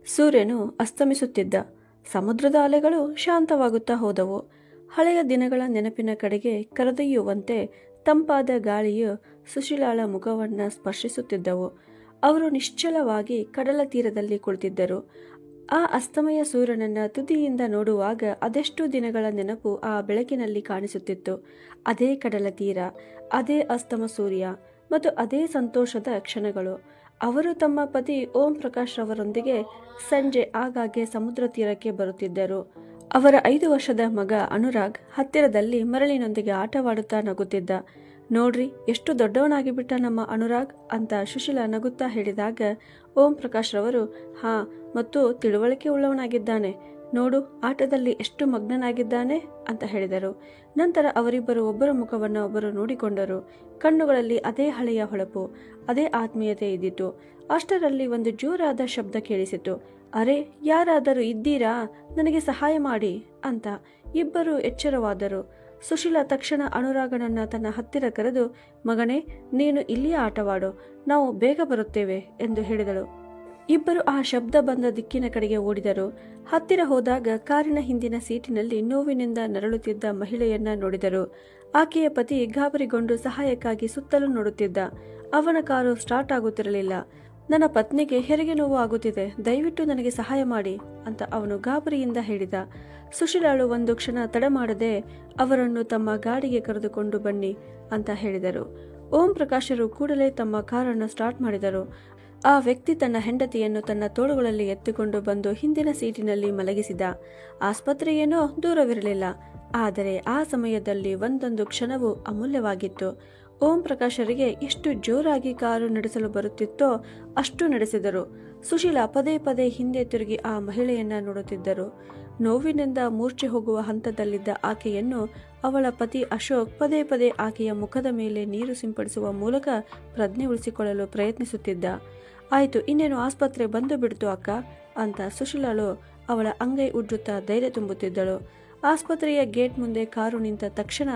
ಸೂರ್ಯನು ಅಸ್ತಮಿಸುತ್ತಿದ್ದ. ಸಮುದ್ರದ ಅಲೆಗಳು ಶಾಂತವಾಗುತ್ತಾ ಹೋದವು. ಹಳೆಯ ದಿನಗಳ ನೆನಪಿನ ಕಡೆಗೆ ಕರೆದೊಯ್ಯುವಂತೆ ತಂಪಾದ ಗಾಳಿಯು ಸುಶೀಲಾಳ ಮುಖವನ್ನು ಸ್ಪರ್ಶಿಸುತ್ತಿದ್ದವು. ಅವರು ನಿಶ್ಚಲವಾಗಿ ಕಡಲ ತೀರದಲ್ಲಿ ಕುಳಿತಿದ್ದರು. ಆ ಅಸ್ತಮಯ ಸೂರ್ಯನನ್ನ ತುದಿಯಿಂದ ನೋಡುವಾಗ ಅದೆಷ್ಟು ದಿನಗಳ ನೆನಪು ಆ ಬೆಳಕಿನಲ್ಲಿ ಕಾಣಿಸುತ್ತಿತ್ತು. ಅದೇ ಕಡಲ ತೀರ, ಅದೇ ಅಸ್ತಮ ಸೂರ್ಯ ಮತ್ತು ಅದೇ ಸಂತೋಷದ ಕ್ಷಣಗಳು. ಅವರು ತಮ್ಮ ಪತಿ ಓಂ ಪ್ರಕಾಶ್ ರವರೊಂದಿಗೆ ಸಂಜೆ ಆಗಾಗ್ಗೆ ಸಮುದ್ರ ತೀರಕ್ಕೆ ಬರುತ್ತಿದ್ದರು. ಅವರ 5 ವರ್ಷದ ಮಗ ಅನುರಾಗ್ ಹತ್ತಿರದಲ್ಲಿ ಮರಳಿನೊಂದಿಗೆ ಆಟವಾಡುತ್ತಾ ನಗುತ್ತಿದ್ದ. ನೋಡ್ರಿ, ಎಷ್ಟು ದೊಡ್ಡವನಾಗಿಬಿಟ್ಟ ನಮ್ಮ ಅನುರಾಗ್ ಅಂತ ಸುಶೀಲಾ ನಗುತ್ತಾ ಹೇಳಿದಾಗ ಓಂ ಪ್ರಕಾಶ್ ರವರು ಹಾ, ಮತ್ತು ತಿಳುವಳಿಕೆ ಉಳ್ಳವನಾಗಿದ್ದಾನೆ ನೋಡು, ಆಟದಲ್ಲಿ ಎಷ್ಟು ಮಗ್ನನಾಗಿದ್ದಾನೆ ಅಂತ ಹೇಳಿದರು. ನಂತರ ಅವರಿಬ್ಬರು ಒಬ್ಬರ ಮುಖವನ್ನು ಒಬ್ಬರು ನೋಡಿಕೊಂಡರು. ಕಣ್ಣುಗಳಲ್ಲಿ ಅದೇ ಹಳೆಯ ಹೊಳಪು, ಅದೇ ಆತ್ಮೀಯತೆ ಇದ್ದಿತು. ಅಷ್ಟರಲ್ಲಿ ಒಂದು ಜೋರಾದ ಶಬ್ದ ಕೇಳಿಸಿತು. ಅರೆ, ಯಾರಾದರೂ ಇದ್ದೀರಾ? ನನಗೆ ಸಹಾಯ ಮಾಡಿ ಅಂತ ಇಬ್ಬರು ಎಚ್ಚರವಾದರು. ಸುಶೀಲಾ ತಕ್ಷಣ ಅನುರಾಗನನ್ನ ತನ್ನ ಹತ್ತಿರ ಕರೆದು, ಮಗನೇ, ನೀನು ಇಲ್ಲಿಯೇ ಆಟವಾಡು, ನಾವು ಬೇಗ ಬರುತ್ತೇವೆ ಎಂದು ಹೇಳಿದಳು. ಇಬ್ಬರು ಆ ಶಬ್ದ ಬಂದ ದಿಕ್ಕಿನ ಕಡೆಗೆ ಓಡಿದರು. ಹತ್ತಿರ ಹೋದಾಗ ಕಾರಿನ ಹಿಂದಿನ ಸೀಟಿನಲ್ಲಿ ನೋವಿನಿಂದ ನರಳುತ್ತಿದ್ದ ಮಹಿಳೆಯನ್ನ ನೋಡಿದರು. ಆಕೆಯ ಪತಿ ಗಾಬರಿಗೊಂಡು ಸಹಾಯಕ್ಕಾಗಿ ಸುತ್ತಲೂ ನೋಡುತ್ತಿದ್ದ. ಅವನ ಕಾರು ಸ್ಟಾರ್ಟ್ ಆಗುತ್ತಿರಲಿಲ್ಲ. ನನ್ನ ಪತ್ನಿಗೆ ಹೆರಿಗೆ ನೋವು ಆಗುತ್ತಿದೆ, ದಯವಿಟ್ಟು ನನಗೆ ಸಹಾಯ ಮಾಡಿ ಅಂತ ಅವನು ಗಾಬರಿಯಿಂದ ಹೇಳಿದ. ಸುಶೀಲಾಳು ಒಂದು ಕ್ಷಣ ತಡ ಮಾಡದೆ ಅವರನ್ನು ತಮ್ಮ ಗಾಡಿಗೆ ಕರೆದುಕೊಂಡು ಬನ್ನಿ ಅಂತ ಹೇಳಿದರು. ಓಂ ಪ್ರಕಾಶರು ಕೂಡಲೇ ತಮ್ಮ ಕಾರನ್ನು ಸ್ಟಾರ್ಟ್ ಮಾಡಿದರು. ಆ ವ್ಯಕ್ತಿ ತನ್ನ ಹೆಂಡತಿಯನ್ನು ತನ್ನ ತೋಳುಗಳಲ್ಲಿ ಎತ್ತಿಕೊಂಡು ಬಂದು ಹಿಂದಿನ ಸೀಟಿನಲ್ಲಿ ಮಲಗಿಸಿದ. ಆಸ್ಪತ್ರೆಯೇನೋ ದೂರವಿರಲಿಲ್ಲ, ಆದರೆ ಆ ಸಮಯದಲ್ಲಿ ಒಂದೊಂದು ಕ್ಷಣವೂ ಅಮೂಲ್ಯವಾಗಿತ್ತು. ಓಂ ಪ್ರಕಾಶರಿಗೆ ಎಷ್ಟು ಜೋರಾಗಿ ಕಾರು ನಡೆಸಲು ಬರುತ್ತಿತ್ತೋ ಅಷ್ಟು ನಡೆಸಿದರು. ಸುಶೀಲಾ ಪದೇ ಪದೇ ಹಿಂದೆ ತಿರುಗಿ ಆ ಮಹಿಳೆಯನ್ನ ನೋಡುತ್ತಿದ್ದರು. ನೋವಿನಿಂದ ಮೂರ್ಛೆ ಹೋಗುವ ಹಂತದಲ್ಲಿದ್ದ ಆಕೆಯನ್ನು ಅವಳ ಪತಿ ಅಶೋಕ್ ಪದೇ ಪದೇ ಆಕೆಯ ಮುಖದ ಮೇಲೆ ನೀರು ಸಿಂಪಡಿಸುವ ಮೂಲಕ ಪ್ರಜ್ಞೆ ಉಳಿಸಿಕೊಳ್ಳಲು ಪ್ರಯತ್ನಿಸುತ್ತಿದ್ದ. ಆಯ್ತು, ಇನ್ನೇನು ಆಸ್ಪತ್ರೆ ಬಂದು ಬಿಡ್ತು ಅಕ್ಕ ಅಂತ ಸುಶೀಲಾಳು ಅವಳ ಅಂಗೈ ಉಜ್ಜುತ್ತಾ ಧೈರ್ಯ ತುಂಬುತ್ತಿದ್ದಳು. ಆಸ್ಪತ್ರೆಯ ಗೇಟ್ ಮುಂದೆ ಕಾರು ನಿಂತ ತಕ್ಷಣ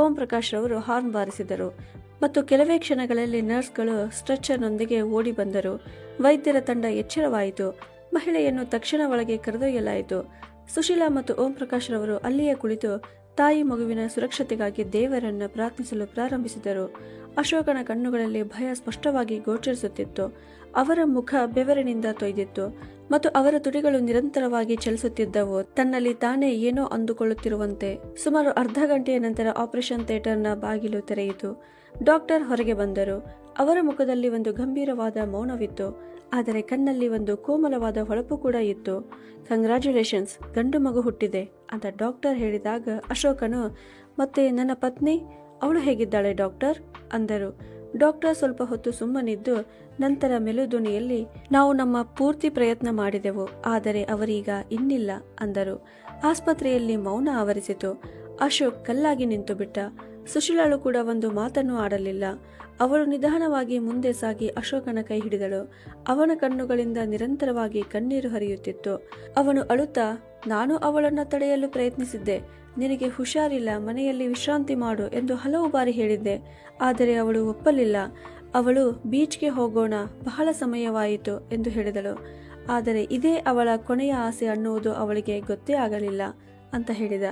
ಓಂ ಪ್ರಕಾಶ್ ರವರು ಹಾರ್ನ್ ಬಾರಿಸಿದರು ಮತ್ತು ಕೆಲವೇ ಕ್ಷಣಗಳಲ್ಲಿ ನರ್ಸ್ಗಳು ಸ್ಟ್ರೆಚರ್ನೊಂದಿಗೆ ಓಡಿ ಬಂದರು. ವೈದ್ಯರ ತಂಡ ಎಚ್ಚರವಾಯಿತು. ಮಹಿಳೆಯನ್ನು ತಕ್ಷಣ ಒಳಗೆ ಕರೆದೊಯ್ಯಲಾಯಿತು. ಸುಶೀಲಾ ಮತ್ತು ಓಂ ಪ್ರಕಾಶ್ ರವರು ಅಲ್ಲಿಯೇ ಕುಳಿತು ತಾಯಿ ಮಗುವಿನ ಸುರಕ್ಷತೆಗಾಗಿ ದೇವರನ್ನ ಪ್ರಾರ್ಥಿಸಲು ಪ್ರಾರಂಭಿಸಿದರು. ಅಶೋಕನ ಕಣ್ಣುಗಳಲ್ಲಿ ಭಯ ಸ್ಪಷ್ಟವಾಗಿ ಗೋಚರಿಸುತ್ತಿತ್ತು. ಅವರ ಮುಖ ಬೆವರಿನಿಂದ ತೊಯ್ದಿತ್ತು ಮತ್ತು ಅವರ ತುಟಿಗಳು ನಿರಂತರವಾಗಿ ಚಲಿಸುತ್ತಿದ್ದವು, ತನ್ನಲ್ಲಿ ತಾನೇ ಏನೋ ಅಂದುಕೊಳ್ಳುತ್ತಿರುವಂತೆ. ಸುಮಾರು ಅರ್ಧ ಗಂಟೆಯ ನಂತರ ಆಪರೇಷನ್ ಥಿಯೇಟರ್ನ ಬಾಗಿಲು ತೆರೆಯಿತು. ಡಾಕ್ಟರ್ ಹೊರಗೆ ಬಂದರು. ಅವರ ಮುಖದಲ್ಲಿ ಒಂದು ಗಂಭೀರವಾದ ಮೌನವಿತ್ತು, ಆದರೆ ಕಣ್ಣಲ್ಲಿ ಒಂದು ಕೋಮಲವಾದ ಹೊಳಪು ಕೂಡ ಇತ್ತು. ಕಂಗ್ರ್ಯಾಚುಲೇಷನ್ಸ್, ಗಂಡು ಮಗು ಹುಟ್ಟಿದೆ ಅಂತ ಡಾಕ್ಟರ್ ಹೇಳಿದಾಗ ಅಶೋಕನು, ಮತ್ತೆ ನನ್ನ ಪತ್ನಿ, ಅವಳು ಹೇಗಿದ್ದಾಳೆ ಡಾಕ್ಟರ್ ಅಂದರು. ಡಾಕ್ಟರ್ ಸ್ವಲ್ಪ ಹೊತ್ತು ಸುಮ್ಮನಿದ್ದು ನಂತರ ಮೆಲುಧ್ವನಿಯಲ್ಲಿ, ನಾವು ನಮ್ಮ ಪೂರ್ತಿ ಪ್ರಯತ್ನ ಮಾಡಿದೆವು, ಆದರೆ ಅವರೀಗ ಇನ್ನಿಲ್ಲ ಅಂದರು. ಆಸ್ಪತ್ರೆಯಲ್ಲಿ ಮೌನ ಆವರಿಸಿತು. ಅಶೋಕ್ ಕಲ್ಲಾಗಿ ನಿಂತು ಬಿಟ್ಟ. ಸುಶೀಲಾಳು ಕೂಡ ಒಂದು ಮಾತನ್ನು ಆಡಲಿಲ್ಲ. ಅವಳು ನಿಧಾನವಾಗಿ ಮುಂದೆ ಸಾಗಿ ಅಶೋಕನ ಕೈ ಹಿಡಿದಳು. ಅವನ ಕಣ್ಣುಗಳಿಂದ ನಿರಂತರವಾಗಿ ಕಣ್ಣೀರು ಹರಿಯುತ್ತಿತ್ತು. ಅವನು ಅಳುತ್ತಾ, ನಾನು ಅವಳನ್ನ ತಡೆಯಲು ಪ್ರಯತ್ನಿಸಿದ್ದೆ, ನಿನಗೆ ಹುಷಾರಿಲ್ಲ, ಮನೆಯಲ್ಲಿ ವಿಶ್ರಾಂತಿ ಮಾಡು ಎಂದು ಹಲವು ಬಾರಿ ಹೇಳಿದ್ದೆ, ಆದರೆ ಅವಳು ಒಪ್ಪಲಿಲ್ಲ. ಅವಳು ಬೀಚ್ಗೆ ಹೋಗೋಣ, ಬಹಳ ಸಮಯವಾಯಿತು ಎಂದು ಹೇಳಿದಳು. ಆದರೆ ಇದೇ ಅವಳ ಕೊನೆಯ ಆಸೆ ಅನ್ನುವುದು ಅವಳಿಗೆ ಗೊತ್ತೇ ಆಗಲಿಲ್ಲ ಅಂತ ಹೇಳಿದ.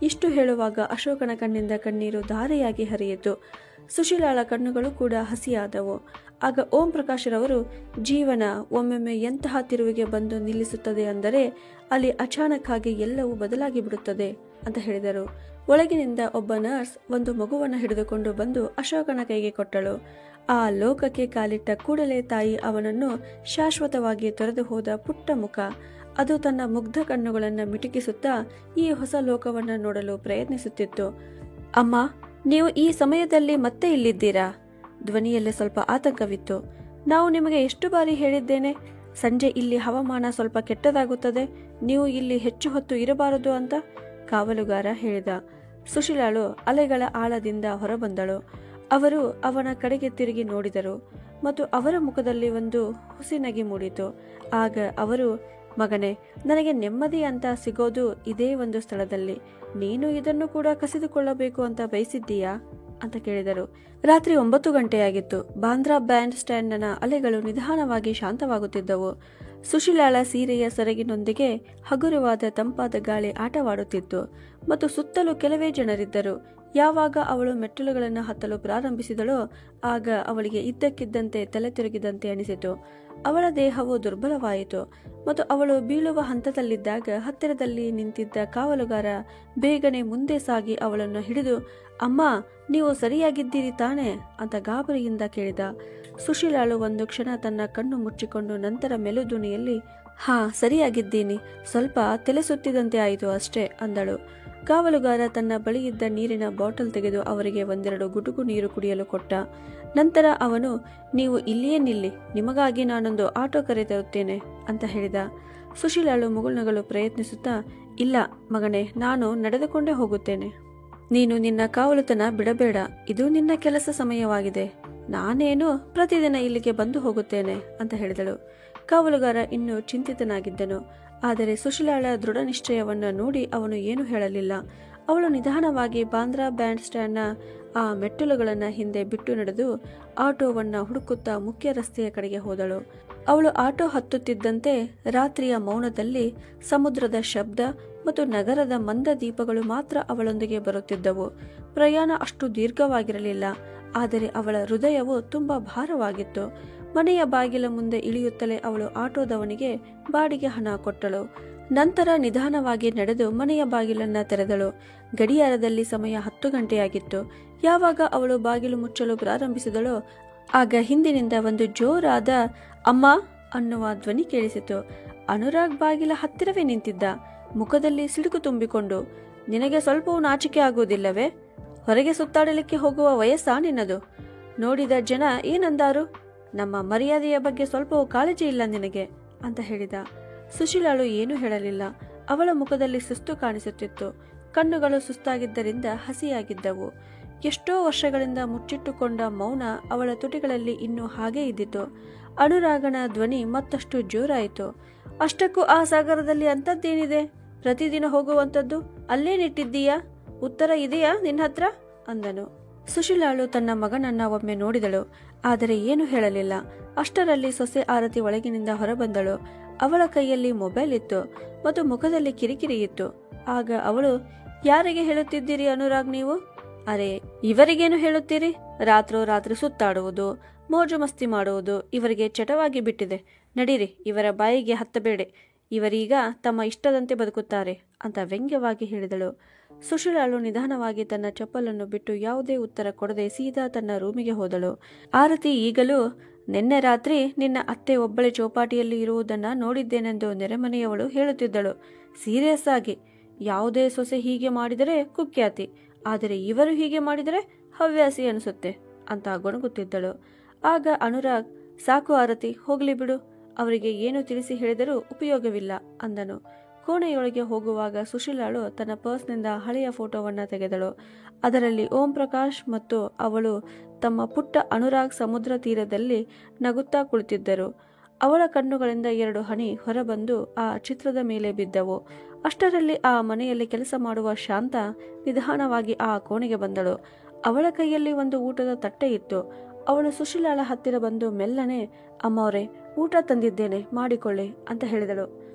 ಇಷ್ಟು ಹೇಳುವಾಗ ಅಶೋಕನ ಕಣ್ಣಿಂದ ಕಣ್ಣೀರು ಧಾರೆಯಾಗಿ ಹರಿಯಿತು. ಸುಶೀಲಾಳ ಕಣ್ಣುಗಳು ಕೂಡ ಹಸಿಯಾದವು. ಆಗ ಓಂ ಪ್ರಕಾಶ್ ರವರು, ಜೀವನ ಒಮ್ಮೊಮ್ಮೆ ಎಂತಹ ತಿರುವಿಗೆ ಬಂದು ನಿಲ್ಲಿಸುತ್ತದೆ ಅಂದರೆ ಅಲ್ಲಿ ಅಚಾನಕ್ ಆಗಿ ಎಲ್ಲವೂ ಬದಲಾಗಿ ಬಿಡುತ್ತದೆ ಅಂತ ಹೇಳಿದರು. ಒಳಗಿನಿಂದ ಒಬ್ಬ ನರ್ಸ್ ಒಂದು ಮಗುವನ್ನು ಹಿಡಿದುಕೊಂಡು ಬಂದು ಅಶೋಕನ ಕೈಗೆ ಕೊಟ್ಟಳು. ಆ ಲೋಕಕ್ಕೆ ಕಾಲಿಟ್ಟ ಕೂಡಲೇ ತಾಯಿ ಅವನನ್ನು ಶಾಶ್ವತವಾಗಿ ತೊರೆದು ಹೋದ ಪುಟ್ಟ ಮುಖ, ಅದು ತನ್ನ ಮುಗ್ಧ ಕಣ್ಣುಗಳನ್ನು ಮಿಟುಕಿಸುತ್ತಾ ಈ ಹೊಸ ಲೋಕವನ್ನು ನೋಡಲು ಪ್ರಯತ್ನಿಸುತ್ತಿತ್ತು. ಅಮ್ಮ, ನೀವು ಈ ಸಮಯದಲ್ಲಿ ಮತ್ತೆ ಇಲ್ಲಿದ್ದೀರಾ? ಧ್ವನಿಯಲ್ಲಿ ಸ್ವಲ್ಪ ಆತಂಕವಿತ್ತು. ನಾವು ನಿಮಗೆ ಎಷ್ಟು ಬಾರಿ ಹೇಳಿದ್ದೇನೆ, ಸಂಜೆ ಇಲ್ಲಿ ಹವಾಮಾನ ಸ್ವಲ್ಪ ಕೆಟ್ಟದಾಗುತ್ತದೆ, ನೀವು ಇಲ್ಲಿ ಹೆಚ್ಚು ಹೊತ್ತು ಇರಬಾರದು ಅಂತ ಕಾವಲುಗಾರ ಹೇಳಿದ. ಸುಶೀಲಾಳು ಅಲೆಗಳ ಆಳದಿಂದ ಹೊರಬಂದಳು. ಅವರು ಅವನ ಕಡೆಗೆ ತಿರುಗಿ ನೋಡಿದರು ಮತ್ತು ಅವರ ಮುಖದಲ್ಲಿ ಒಂದು ಹುಸಿನಗೆ ಮೂಡಿತು. ಆಗ ಅವರು, ಮಗನೇ, ನನಗೆ ನೆಮ್ಮದಿ ಅಂತ ಸಿಗೋದು ಇದೇ ಒಂದು ಸ್ಥಳದಲ್ಲಿ, ನೀನು ಇದನ್ನು ಕೂಡ ಕಸಿದುಕೊಳ್ಳಬೇಕು ಅಂತ ಬಯಸಿದ್ದೀಯಾ ಅಂತ ಕೇಳಿದರು. ರಾತ್ರಿ 9 ಗಂಟೆಯಾಗಿತ್ತು. ಬಾಂದ್ರಾ ಬ್ಯಾಂಡ್ ಸ್ಟ್ಯಾಂಡ್ನ ಅಲೆಗಳು ನಿಧಾನವಾಗಿ ಶಾಂತವಾಗುತ್ತಿದ್ದವು. ಸುಶೀಲಾಳ ಸೀರೆಯ ಸೆರಗಿನೊಂದಿಗೆ ಹಗುರವಾದ ತಂಪಾದ ಗಾಳಿ ಆಟವಾಡುತ್ತಿತ್ತು ಮತ್ತು ಸುತ್ತಲೂ ಕೆಲವೇ ಜನರಿದ್ದರು. ಯಾವಾಗ ಅವಳು ಮೆಟ್ಟಿಲುಗಳನ್ನು ಹತ್ತಲು ಪ್ರಾರಂಭಿಸಿದಳೋ ಆಗ ಅವಳಿಗೆ ಇದ್ದಕ್ಕಿದ್ದಂತೆ ತಲೆ ತಿರುಗಿದಂತೆ ಅನಿಸಿತು. ಅವಳ ದೇಹವು ದುರ್ಬಲವಾಯಿತು ಮತ್ತು ಅವಳು ಬೀಳುವ ಹಂತದಲ್ಲಿದ್ದಾಗ ಹತ್ತಿರದಲ್ಲಿ ನಿಂತಿದ್ದ ಕಾವಲುಗಾರ ಬೇಗನೆ ಮುಂದೆ ಸಾಗಿ ಅವಳನ್ನು ಹಿಡಿದು, ಅಮ್ಮ, ನೀವು ಸರಿಯಾಗಿದ್ದೀರಿ ತಾನೆ ಅಂತ ಗಾಬರಿಯಿಂದ ಕೇಳಿದ. ಸುಶೀಲಾಳು ಒಂದು ಕ್ಷಣ ತನ್ನ ಕಣ್ಣು ಮುಚ್ಚಿಕೊಂಡು ನಂತರ ಮೆಲುಧ್ವನಿಯಲ್ಲಿ, ಹಾ, ಸರಿಯಾಗಿದ್ದೀನಿ, ಸ್ವಲ್ಪ ತಲೆ ಸುತ್ತಿದಂತೆ ಆಯಿತು ಅಷ್ಟೇ ಅಂದಳು. ಕಾವಲುಗಾರ ತನ್ನ ಬಳಿಯಿದ್ದ ನೀರಿನ ಬಾಟಲ್ ತೆಗೆದು ಅವರಿಗೆ 1-2 ಗುಟುಕು ನೀರು ಕುಡಿಯಲು ಕೊಟ್ಟ. ನಂತರ ಅವನು, ನೀವು ಇಲ್ಲಿಯೇ ನಿಲ್ಲಿ, ನಿಮಗಾಗಿ ನಾನೊಂದು ಆಟೋ ಕರೆತರುತ್ತೇನೆ ಅಂತ ಹೇಳಿದ. ಸುಶೀಲಾಳು ಮುಗುಳ್ನಗಲು ಪ್ರಯತ್ನಿಸುತ್ತಾ, ಇಲ್ಲ ಮಗನೇ, ನಾನು ನಡೆದುಕೊಂಡೇ ಹೋಗುತ್ತೇನೆ. ನೀನು ನಿನ್ನ ಕಾವಲುತನ ಬಿಡಬೇಡ, ಇದು ನಿನ್ನ ಕೆಲಸ ಸಮಯವಾಗಿದೆ. ನಾನೇನು ಪ್ರತಿದಿನ ಇಲ್ಲಿಗೆ ಬಂದು ಹೋಗುತ್ತೇನೆ ಅಂತ ಹೇಳಿದಳು. ಕಾವಲುಗಾರ ಇನ್ನೂ ಚಿಂತಿತನಾಗಿದ್ದನು. ಆದರೆ ಸುಶೀಲಾಳ ದೃಢ ನಿಶ್ಚಯವನ್ನು ನೋಡಿ ಅವನು ಏನೂ ಹೇಳಲಿಲ್ಲ. ಅವಳು ನಿಧಾನವಾಗಿ ಬಾಂದ್ರಾ ಬ್ಯಾಂಡ್ ಸ್ಟ್ಯಾಂಡ್ನ ಆ ಮೆಟ್ಟಿಲುಗಳನ್ನು ಹಿಂದೆ ಬಿಟ್ಟು ನಡೆದು ಆಟೋವನ್ನು ಹುಡುಕುತ್ತಾ ಮುಖ್ಯ ರಸ್ತೆಯ ಕಡೆಗೆ ಹೋದಳು. ಅವಳು ಆಟೋ ಹತ್ತುತ್ತಿದ್ದಂತೆ ರಾತ್ರಿಯ ಮೌನದಲ್ಲಿ ಸಮುದ್ರದ ಶಬ್ದ ಮತ್ತು ನಗರದ ಮಂದ ದೀಪಗಳು ಮಾತ್ರ ಅವಳೊಂದಿಗೆ ಬರುತ್ತಿದ್ದವು. ಪ್ರಯಾಣ ಅಷ್ಟು ದೀರ್ಘವಾಗಿರಲಿಲ್ಲ, ಆದರೆ ಅವಳ ಹೃದಯವು ತುಂಬಾ ಭಾರವಾಗಿತ್ತು. ಮನೆಯ ಬಾಗಿಲ ಮುಂದೆ ಇಳಿಯುತ್ತಲೇ ಅವಳು ಆಟೋದವನಿಗೆ ಬಾಡಿಗೆ ಹಣ ಕೊಟ್ಟಳು. ನಂತರ ನಿಧಾನವಾಗಿ ನಡೆದು ಮನೆಯ ಬಾಗಿಲನ್ನ ತೆರೆದಳು. ಗಡಿಯಾರದಲ್ಲಿ ಸಮಯ 10 ಗಂಟೆಯಾಗಿತ್ತು. ಯಾವಾಗ ಅವಳು ಬಾಗಿಲು ಮುಚ್ಚಲು ಪ್ರಾರಂಭಿಸಿದಳೋ ಆಗ ಹಿಂದಿನಿಂದ ಒಂದು ಜೋರಾದ ಅಮ್ಮ ಅನ್ನುವ ಧ್ವನಿ ಕೇಳಿಸಿತು. ಅನುರಾಗ್ ಬಾಗಿಲ ಹತ್ತಿರವೇ ನಿಂತಿದ್ದ, ಮುಖದಲ್ಲಿ ಸಿಡುಕು ತುಂಬಿಕೊಂಡು. ನಿನಗೆ ಸ್ವಲ್ಪವೂ ನಾಚಿಕೆ ಆಗುವುದಿಲ್ಲವೇ? ಹೊರಗೆ ಸುತ್ತಾಡಲಿಕ್ಕೆ ಹೋಗುವ ವಯಸ್ಸಾ ನಿನ್ನದು? ನೋಡಿದ ಜನ ಏನಂದಾರು? ನಮ್ಮ ಮರ್ಯಾದೆಯ ಬಗ್ಗೆ ಸ್ವಲ್ಪವೂ ಕಾಳಜಿ ಇಲ್ಲ ನಿನಗೆ ಅಂತ ಹೇಳಿದ. ಸುಶೀಲಾಳು ಏನೂ ಹೇಳಲಿಲ್ಲ. ಅವಳ ಮುಖದಲ್ಲಿ ಸುಸ್ತು ಕಾಣಿಸುತ್ತಿತ್ತು. ಕಣ್ಣುಗಳು ಸುಸ್ತಾಗಿದ್ದರಿಂದ ಹಸಿಯಾಗಿದ್ದವು. ಎಷ್ಟೋ ವರ್ಷಗಳಿಂದ ಮುಚ್ಚಿಟ್ಟುಕೊಂಡ ಮೌನ ಅವಳ ತುಟಿಗಳಲ್ಲಿ ಇನ್ನೂ ಹಾಗೇ ಇದ್ದಿತು. ಅನುರಾಗನ ಧ್ವನಿ ಮತ್ತಷ್ಟು ಜೋರಾಯಿತು. ಅಷ್ಟಕ್ಕೂ ಆ ಸಾಗರದಲ್ಲಿ ಅಂಥದ್ದೇನಿದೆ? ಪ್ರತಿದಿನ ಹೋಗುವಂಥದ್ದು ಅಲ್ಲೇನಿಟ್ಟಿದ್ದೀಯಾ? ಉತ್ತರ ಇದೆಯಾ ನಿನ್ನ ಹತ್ರ ಅಂದನು. ಸುಶೀಲಾಳು ತನ್ನ ಮಗನನ್ನ ಒಮ್ಮೆ ನೋಡಿದಳು, ಆದರೆ ಏನು ಹೇಳಲಿಲ್ಲ. ಅಷ್ಟರಲ್ಲಿ ಸೊಸೆ ಆರತಿ ಒಳಗಿನಿಂದ ಹೊರಬಂದಳು. ಅವಳ ಕೈಯಲ್ಲಿ ಮೊಬೈಲ್ ಇತ್ತು ಮತ್ತು ಮುಖದಲ್ಲಿ ಕಿರಿಕಿರಿ ಇತ್ತು. ಆಗ ಅವಳು, ಯಾರಿಗೆ ಹೇಳುತ್ತಿದ್ದೀರಿ ಅನುರಾಗ್ ನೀವು? ಅರೆ, ಇವರಿಗೇನು ಹೇಳುತ್ತೀರಿ? ರಾತ್ರಿ ಸುತ್ತಾಡುವುದು, ಮೋಜು ಮಸ್ತಿ ಮಾಡುವುದು ಇವರಿಗೆ ಚಟವಾಗಿ ಬಿಟ್ಟಿದೆ. ನಡೀರಿ, ಇವರ ಬಾಯಿಗೆ ಹತ್ತಬೇಡಿ. ಇವರೀಗ ತಮ್ಮ ಇಷ್ಟದಂತೆ ಬದುಕುತ್ತಾರೆ ಅಂತ ವ್ಯಂಗ್ಯವಾಗಿ ಹೇಳಿದಳು. ಸುಶೀಲಾಳು ನಿಧಾನವಾಗಿ ತನ್ನ ಚಪ್ಪಲನ್ನು ಬಿಟ್ಟು ಯಾವುದೇ ಉತ್ತರ ಕೊಡದೆ ಸೀದಾ ತನ್ನ ರೂಮಿಗೆ ಹೋದಳು. ಆರತಿ ಈಗಲೂ, ನಿನ್ನೆ ರಾತ್ರಿ ನಿನ್ನ ಅತ್ತೆ ಒಬ್ಬಳೆ ಚೌಪಾಟಿಯಲ್ಲಿ ಇರುವುದನ್ನ ನೋಡಿದ್ದೇನೆಂದು ನೆರೆಮನೆಯವಳು ಹೇಳುತ್ತಿದ್ದಳು. ಸೀರಿಯಸ್ ಆಗಿ, ಯಾವುದೇ ಸೊಸೆ ಹೀಗೆ ಮಾಡಿದರೆ ಕುಖ್ಯಾತಿ, ಆದರೆ ಇವರು ಹೀಗೆ ಮಾಡಿದರೆ ಹವ್ಯಾಸಿ ಅನಿಸುತ್ತೆ ಅಂತ ಗೊಣಗುತ್ತಿದ್ದಳು. ಆಗ ಅನುರಾಗ್, ಸಾಕು ಆರತಿ, ಹೋಗ್ಲಿ ಬಿಡು, ಅವರಿಗೆ ಏನು ತಿಳಿಸಿ ಹೇಳಿದರೂ ಉಪಯೋಗವಿಲ್ಲ ಅಂದನು. ಕೋಣೆಯೊಳಗೆ ಹೋಗುವಾಗ ಸುಶೀಲಾಳು ತನ್ನ ಪರ್ಸ್ನಿಂದ ಹಳೆಯ ಫೋಟೋವನ್ನು ತೆಗೆದಳು. ಅದರಲ್ಲಿ ಓಂ ಪ್ರಕಾಶ್ ಮತ್ತು ಅವಳು ತಮ್ಮ ಪುಟ್ಟ ಅನುರಾಗ್ ಸಮುದ್ರ ತೀರದಲ್ಲಿ ನಗುತ್ತಾ ಕುಳಿತಿದ್ದರು. ಅವಳ ಕಣ್ಣುಗಳಿಂದ 2 ಹನಿ ಹೊರಬಂದು ಆ ಚಿತ್ರದ ಮೇಲೆ ಬಿದ್ದವು. ಅಷ್ಟರಲ್ಲಿ ಆ ಮನೆಯಲ್ಲಿ ಕೆಲಸ ಮಾಡುವ ಶಾಂತ ನಿಧಾನವಾಗಿ ಆ ಕೋಣೆಗೆ ಬಂದಳು. ಅವಳ ಕೈಯಲ್ಲಿ ಒಂದು ಊಟದ ತಟ್ಟೆ ಇತ್ತು. ಅವಳು ಸುಶೀಲಾಳ ಹತ್ತಿರ ಬಂದು ಮೆಲ್ಲನೆ, ಅಮ್ಮವ್ರೆ, ಊಟ ತಂದಿದ್ದೇನೆ, ಮಾಡಿಕೊಳ್ಳಿ ಅಂತ ಹೇಳಿದಳು.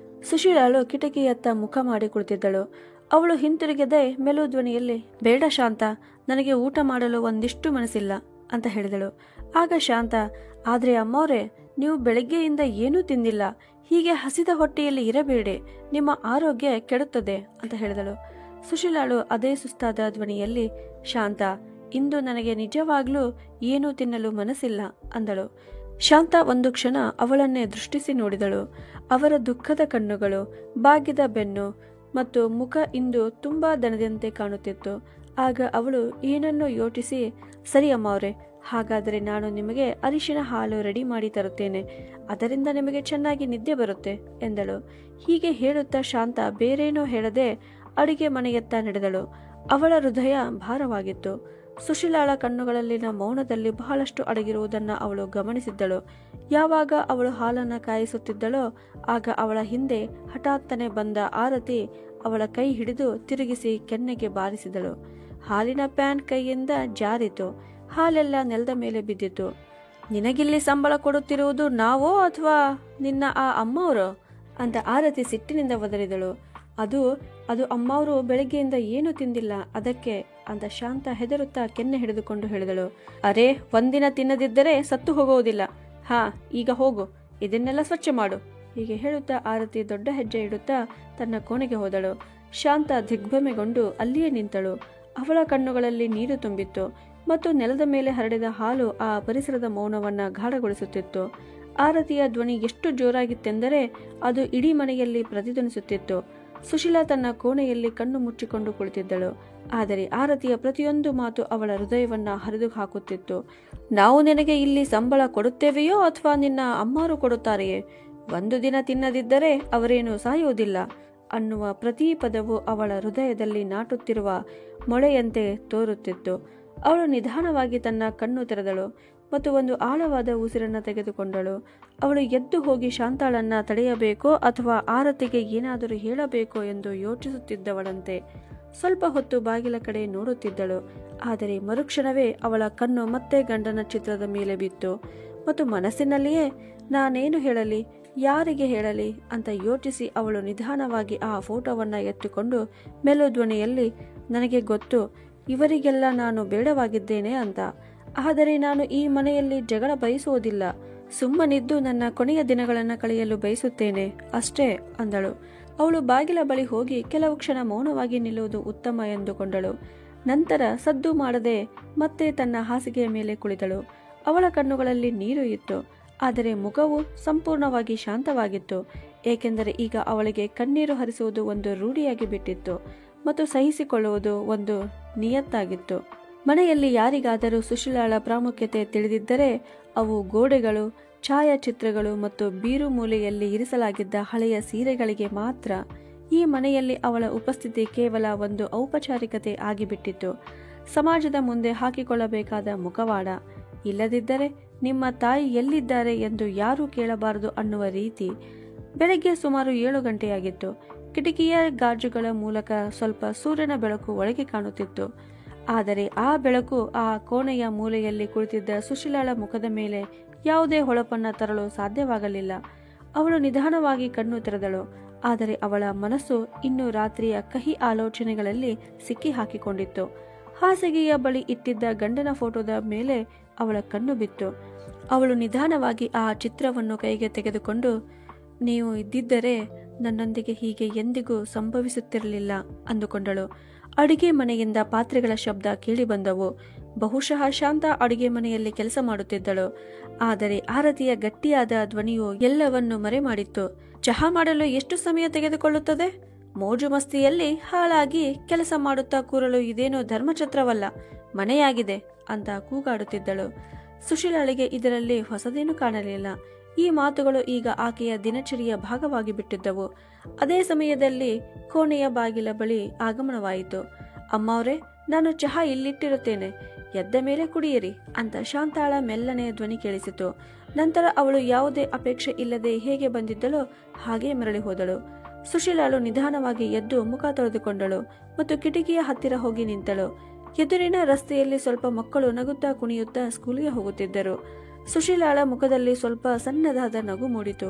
ಸುಶೀಲಾಳು ಕಿಟಕಿಯತ್ತ ಮುಖ ಮಾಡಿ ಕುಳಿತಿದ್ದಳು. ಅವಳು ಹಿಂತಿರುಗದೆ ಮೆಲುಧ್ವನಿಯಲ್ಲಿ, ಬೇಡ ಶಾಂತ, ನನಗೆ ಊಟ ಮಾಡಲು ಒಂದಿಷ್ಟು ಮನಸ್ಸಿಲ್ಲ ಅಂತ ಹೇಳಿದಳು. ಆಗ ಶಾಂತ, ಆದ್ರೆ ಅಮ್ಮವ್ರೆ, ನೀವು ಬೆಳಗ್ಗೆಯಿಂದ ಏನೂ ತಿಂದಿಲ್ಲ, ಹೀಗೆ ಹಸಿದ ಹೊಟ್ಟೆಯಲ್ಲಿ ಇರಬೇಡಿ, ನಿಮ್ಮ ಆರೋಗ್ಯ ಕೆಡುತ್ತದೆ ಅಂತ ಹೇಳಿದಳು. ಸುಶೀಲಾಳು ಅದೇ ಸುಸ್ತಾದ ಧ್ವನಿಯಲ್ಲಿ, ಶಾಂತ, ಇಂದು ನನಗೆ ನಿಜವಾಗ್ಲೂ ಏನೂ ತಿನ್ನಲು ಮನಸ್ಸಿಲ್ಲ ಅಂದಳು. ಶಾಂತ ಒಂದು ಕ್ಷಣ ಅವಳನ್ನೇ ದೃಷ್ಟಿಸಿ ನೋಡಿದಳು. ಅವರ ದುಃಖದ ಕಣ್ಣುಗಳು, ಬಾಗಿದ ಬೆನ್ನು ಮತ್ತು ಮುಖ ಇಂದು ತುಂಬಾ ದಣದಂತೆ ಕಾಣುತ್ತಿತ್ತು. ಆಗ ಅವಳು ಏನನ್ನೋ ಯೋಚಿಸಿ, ಸರಿ ಅಮ್ಮವ್ರೆ, ಹಾಗಾದರೆ ನಾನು ನಿಮಗೆ ಅರಿಶಿನ ಹಾಲು ರೆಡಿ ಮಾಡಿ ತರುತ್ತೇನೆ, ಅದರಿಂದ ನಿಮಗೆ ಚೆನ್ನಾಗಿ ನಿದ್ದೆ ಬರುತ್ತೆ ಎಂದಳು. ಹೀಗೆ ಹೇಳುತ್ತಾ ಶಾಂತ ಬೇರೇನೋ ಹೇಳದೆ ಅಡುಗೆ ಮನೆಯತ್ತ ನಡೆದಳು. ಅವಳ ಹೃದಯ ಭಾರವಾಗಿತ್ತು. ಸುಶೀಲಾಳ ಕಣ್ಣುಗಳಲ್ಲಿನ ಮೌನದಲ್ಲಿ ಬಹಳಷ್ಟು ಅಡಗಿರುವುದನ್ನು ಅವಳು ಗಮನಿಸಿದ್ದಳು. ಯಾವಾಗ ಅವಳು ಹಾಲನ್ನು ಕಾಯಿಸುತ್ತಿದ್ದಳೋ ಆಗ ಅವಳ ಹಿಂದೆ ಹಠಾತ್ತನೆ ಬಂದ ಆರತಿ ಅವಳ ಕೈ ಹಿಡಿದು ತಿರುಗಿಸಿ ಕೆನ್ನೆಗೆ ಬಾರಿಸಿದಳು. ಹಾಲಿನ ಪ್ಯಾನ್ ಕೈಯಿಂದ ಜಾರಿತು. ಹಾಲೆಲ್ಲ ನೆಲದ ಮೇಲೆ ಬಿದ್ದಿತು. ನಿನಗಿಲ್ಲಿ ಸಂಬಳ ಕೊಡುತ್ತಿರುವುದು ನಾವೋ ಅಥವಾ ನಿನ್ನ ಆ ಅಮ್ಮವರು ಅಂತ ಆರತಿ ಸಿಟ್ಟಿನಿಂದ ಒದರಿದಳು. ಅದು ಅದು ಅಮ್ಮವರು ಬೆಳಗ್ಗೆಯಿಂದ ಏನೂ ತಿಂದಿಲ್ಲ, ಅದಕ್ಕೆ ಅಂತ ಶಾಂತ ಹೆದರುತ್ತಾ ಕೆನ್ನೆ ಹಿಡಿದುಕೊಂಡು ಹೇಳಿದಳು. ಅರೇ, ಒಂದಿನ ತಿನ್ನದಿದ್ದರೆ ಸತ್ತು ಹೋಗುವುದಿಲ್ಲ. ಹಾ, ಈಗ ಹೋಗು, ಇದನ್ನೆಲ್ಲ ಸ್ವಚ್ಛ ಮಾಡು. ಹೀಗೆ ಹೇಳುತ್ತಾ ಆರತಿ ದೊಡ್ಡ ಹೆಜ್ಜೆ ಇಡುತ್ತಾ ತನ್ನ ಕೋಣೆಗೆ ಹೋದಳು. ಶಾಂತ ದಿಗ್ಭ್ರಮೆಗೊಂಡು ಅಲ್ಲಿಯೇ ನಿಂತಳು. ಅವಳ ಕಣ್ಣುಗಳಲ್ಲಿ ನೀರು ತುಂಬಿತ್ತು ಮತ್ತು ನೆಲದ ಮೇಲೆ ಹರಡಿದ ಹಾಲು ಆ ಪರಿಸರದ ಮೌನವನ್ನ ಗಾಢಗೊಳಿಸುತ್ತಿತ್ತು. ಆರತಿಯ ಧ್ವನಿ ಎಷ್ಟು ಜೋರಾಗಿತ್ತೆಂದರೆ ಅದು ಇಡೀ ಮನೆಯಲ್ಲಿ ಪ್ರತಿಧ್ವನಿಸುತ್ತಿತ್ತು. ಸುಶೀಲಾ ತನ್ನ ಕೋಣೆಯಲ್ಲಿ ಕಣ್ಣು ಮುಚ್ಚಿಕೊಂಡು ಕುಳಿತಿದ್ದಳು. ಆದರೆ ಆರತಿಯ ಪ್ರತಿಯೊಂದು ಮಾತು ಅವಳ ಹೃದಯವನ್ನ ಹರಿದು ಹಾಕುತ್ತಿತ್ತು. ನಾವು ನಿನಗೆ ಇಲ್ಲಿ ಸಂಬಳ ಕೊಡುತ್ತೇವೆಯೋ ಅಥವಾ ನಿನ್ನ ಅಮ್ಮರು ಕೊಡುತ್ತಾರೆಯೇ? ಒಂದು ದಿನ ತಿನ್ನದಿದ್ದರೆ ಅವರೇನು ಸಾಯುವುದಿಲ್ಲ ಅನ್ನುವ ಪ್ರತಿ ಪದವು ಅವಳ ಹೃದಯದಲ್ಲಿ ನಾಟುತ್ತಿರುವ ಮೊಳೆಯಂತೆ ತೋರುತ್ತಿತ್ತು. ಅವಳು ನಿಧಾನವಾಗಿ ತನ್ನ ಕಣ್ಣು ತೆರೆದಳು ಮತ್ತು ಒಂದು ಆಳವಾದ ಉಸಿರನ್ನು ತೆಗೆದುಕೊಂಡಳು. ಅವಳು ಎದ್ದು ಹೋಗಿ ಶಾಂತಾಳನ್ನ ತಡೆಯಬೇಕೋ ಅಥವಾ ಆರತಿಗೆ ಏನಾದರೂ ಹೇಳಬೇಕೋ ಎಂದು ಯೋಚಿಸುತ್ತಿದ್ದವಳಂತೆ. ಸ್ವಲ್ಪ ಹೊತ್ತು ಬಾಗಿಲ ಕಡೆ ನೋಡುತ್ತಿದ್ದಳು. ಆದರೆ ಮರುಕ್ಷಣವೇ ಅವಳ ಕಣ್ಣು ಮತ್ತೆ ಗಂಡನ ಚಿತ್ರದ ಮೇಲೆ ಬಿತ್ತು ಮತ್ತು ಮನಸ್ಸಿನಲ್ಲಿಯೇ ನಾನೇನು ಹೇಳಲಿ, ಯಾರಿಗೆ ಹೇಳಲಿ ಅಂತ ಯೋಚಿಸಿ ಅವಳು ನಿಧಾನವಾಗಿ ಆ ಫೋಟೋವನ್ನ ಎತ್ತಿಕೊಂಡು ಮೆಲು ಧ್ವನಿಯಲ್ಲಿ, ನನಗೆ ಗೊತ್ತು ಇವರಿಗೆಲ್ಲ ನಾನು ಬೇಡವಾಗಿದ್ದೇನೆ ಅಂತ, ಆದರೆ ನಾನು ಈ ಮನೆಯಲ್ಲಿ ಜಗಳ ಬಯಸುವುದಿಲ್ಲ. ಸುಮ್ಮನಿದ್ದು ನನ್ನ ಕೊನೆಯ ದಿನಗಳನ್ನು ಕಳೆಯಲು ಬಯಸುತ್ತೇನೆ ಅಷ್ಟೇ ಅಂದಳು. ಅವಳು ಬಾಗಿಲ ಬಳಿ ಹೋಗಿ ಕೆಲವು ಕ್ಷಣ ಮೌನವಾಗಿ ನಿಲ್ಲುವುದು ಉತ್ತಮ ಎಂದುಕೊಂಡಳು. ನಂತರ ಸದ್ದು ಮಾಡದೆ ಮತ್ತೆ ತನ್ನ ಹಾಸಿಗೆಯ ಮೇಲೆ ಕುಳಿತಳು. ಅವಳ ಕಣ್ಣುಗಳಲ್ಲಿ ನೀರು ಇತ್ತು, ಆದರೆ ಮುಖವು ಸಂಪೂರ್ಣವಾಗಿ ಶಾಂತವಾಗಿತ್ತು. ಏಕೆಂದರೆ ಈಗ ಅವಳಿಗೆ ಕಣ್ಣೀರು ಹರಿಸುವುದು ಒಂದು ರೂಢಿಯಾಗಿ ಬಿಟ್ಟಿತ್ತು ಮತ್ತು ಸಹಿಸಿಕೊಳ್ಳುವುದು ಒಂದು ನಿಯತ್ತಾಗಿತ್ತು. ಮನೆಯಲ್ಲಿ ಯಾರಿಗಾದರೂ ಸುಶೀಲಾಳ ಪ್ರಾಮುಖ್ಯತೆ ತಿಳಿದಿದ್ದರೆ ಅವು ಗೋಡೆಗಳು, ಛಾಯಾಚಿತ್ರಗಳು ಮತ್ತು ಬೀರು ಮೂಲೆಯಲ್ಲಿ ಇರಿಸಲಾಗಿದ್ದ ಹಳೆಯ ಸೀರೆಗಳಿಗೆ ಮಾತ್ರ. ಈ ಮನೆಯಲ್ಲಿ ಅವಳ ಉಪಸ್ಥಿತಿ ಕೇವಲ ಒಂದು ಔಪಚಾರಿಕತೆ ಆಗಿಬಿಟ್ಟಿತ್ತು, ಸಮಾಜದ ಮುಂದೆ ಹಾಕಿಕೊಳ್ಳಬೇಕಾದ ಮುಖವಾಡ. ಇಲ್ಲದಿದ್ದರೆ ನಿಮ್ಮ ತಾಯಿ ಎಲ್ಲಿದ್ದಾರೆ ಎಂದು ಯಾರೂ ಕೇಳಬಾರದು ಅನ್ನುವ ರೀತಿ. ಬೆಳಗ್ಗೆ ಸುಮಾರು 7 ಗಂಟೆಯಾಗಿತ್ತು. ಕಿಟಕಿಯ ಗಾಜುಗಳ ಮೂಲಕ ಸ್ವಲ್ಪ ಸೂರ್ಯನ ಬೆಳಕು ಒಳಗೆ ಕಾಣುತ್ತಿತ್ತು. ಆದರೆ ಆ ಬೆಳಕು ಆ ಕೋಣೆಯ ಮೂಲೆಯಲ್ಲಿ ಕುಳಿತಿದ್ದ ಸುಶೀಲಾಳ ಮುಖದ ಮೇಲೆ ಯಾವುದೇ ಹೊಳಪನ್ನ ತರಲು ಸಾಧ್ಯವಾಗಲಿಲ್ಲ. ಅವಳು ನಿಧಾನವಾಗಿ ಕಣ್ಣು ತೆರೆದಳು. ಆದರೆ ಅವಳ ಮನಸ್ಸು ಇನ್ನೂ ರಾತ್ರಿಯ ಕಹಿ ಆಲೋಚನೆಗಳಲ್ಲಿ ಸಿಕ್ಕಿ ಹಾಕಿಕೊಂಡಿತ್ತು. ಹಾಸಿಗೆಯ ಬಳಿ ಇಟ್ಟಿದ್ದ ಗಂಡನ ಫೋಟೋದ ಮೇಲೆ ಅವಳ ಕಣ್ಣು ಬಿತ್ತು. ಅವಳು ನಿಧಾನವಾಗಿ ಆ ಚಿತ್ರವನ್ನು ಕೈಗೆ ತೆಗೆದುಕೊಂಡು, ನೀವು ಇದ್ದಿದ್ದರೆ ನನ್ನೊಂದಿಗೆ ಹೀಗೆ ಎಂದಿಗೂ ಸಂಭವಿಸುತ್ತಿರಲಿಲ್ಲ ಅಂದುಕೊಂಡಳು. ಅಡಿಗೆ ಮನೆಯಿಂದ ಪಾತ್ರೆಗಳ ಶಬ್ದ ಕೇಳಿಬಂದವು. ಬಹುಶಃ ಶಾಂತ ಅಡಿಗೆ ಮನೆಯಲ್ಲಿ ಕೆಲಸ ಮಾಡುತ್ತಿದ್ದಳು. ಆದರೆ ಆರತಿಯ ಗಟ್ಟಿಯಾದ ಧ್ವನಿಯು ಎಲ್ಲವನ್ನು ಮರೆಮಾಡಿತ್ತು. ಚಹಾ ಮಾಡಲು ಎಷ್ಟು ಸಮಯ ತೆಗೆದುಕೊಳ್ಳುತ್ತದೆ? ಮೋಜು ಮಸ್ತಿಯಲ್ಲಿ ಹಾಳಾಗಿ ಕೆಲಸ ಮಾಡುತ್ತಾ ಕೂರಲು ಇದೇನೋ ಧರ್ಮಛತ್ರವಲ್ಲ, ಮನೆಯಾಗಿದೆ ಅಂತ ಕೂಗಾಡುತ್ತಿದ್ದಳು. ಸುಶೀಲಾಳಿಗೆ ಇದರಲ್ಲಿ ಹೊಸದೇನು ಕಾಣಲಿಲ್ಲ. ಈ ಮಾತುಗಳು ಈಗ ಆಕೆಯ ದಿನಚರಿಯ ಭಾಗವಾಗಿ ಬಿಟ್ಟಿದ್ದವು. ಅದೇ ಸಮಯದಲ್ಲಿ ಕೋಣೆಯ ಬಾಗಿಲ ಬಳಿ ಆಗಮನವಾಯಿತು. ಅಮ್ಮವ್ರೆ, ನಾನು ಚಹಾ ಇಲ್ಲಿಟ್ಟಿರುತ್ತೇನೆ, ಎದ್ದ ಮೇಲೆ ಕುಡಿಯಿರಿ ಅಂತ ಶಾಂತಾಳ ಮೆಲ್ಲನೆಯ ಧ್ವನಿ ಕೇಳಿಸಿತು. ನಂತರ ಅವಳು ಯಾವುದೇ ಅಪೇಕ್ಷೆ ಇಲ್ಲದೆ ಹೇಗೆ ಬಂದಿದ್ದಳೋ ಹಾಗೇ ಮರಳಿ ಹೋದಳು. ಸುಶೀಲಾಳು ನಿಧಾನವಾಗಿ ಎದ್ದು ಮುಖ ತೊಳೆದುಕೊಂಡಳು ಮತ್ತು ಕಿಟಕಿಯ ಹತ್ತಿರ ಹೋಗಿ ನಿಂತಳು. ಎದುರಿನ ರಸ್ತೆಯಲ್ಲಿ ಸ್ವಲ್ಪ ಮಕ್ಕಳು ನಗುತ್ತಾ ಕುಣಿಯುತ್ತಾ ಸ್ಕೂಲಿಗೆ ಹೋಗುತ್ತಿದ್ದರು. ಸುಶೀಲಾಳ ಮುಖದಲ್ಲಿ ಸ್ವಲ್ಪ ಸಣ್ಣದಾದ ನಗು ಮೂಡಿತು.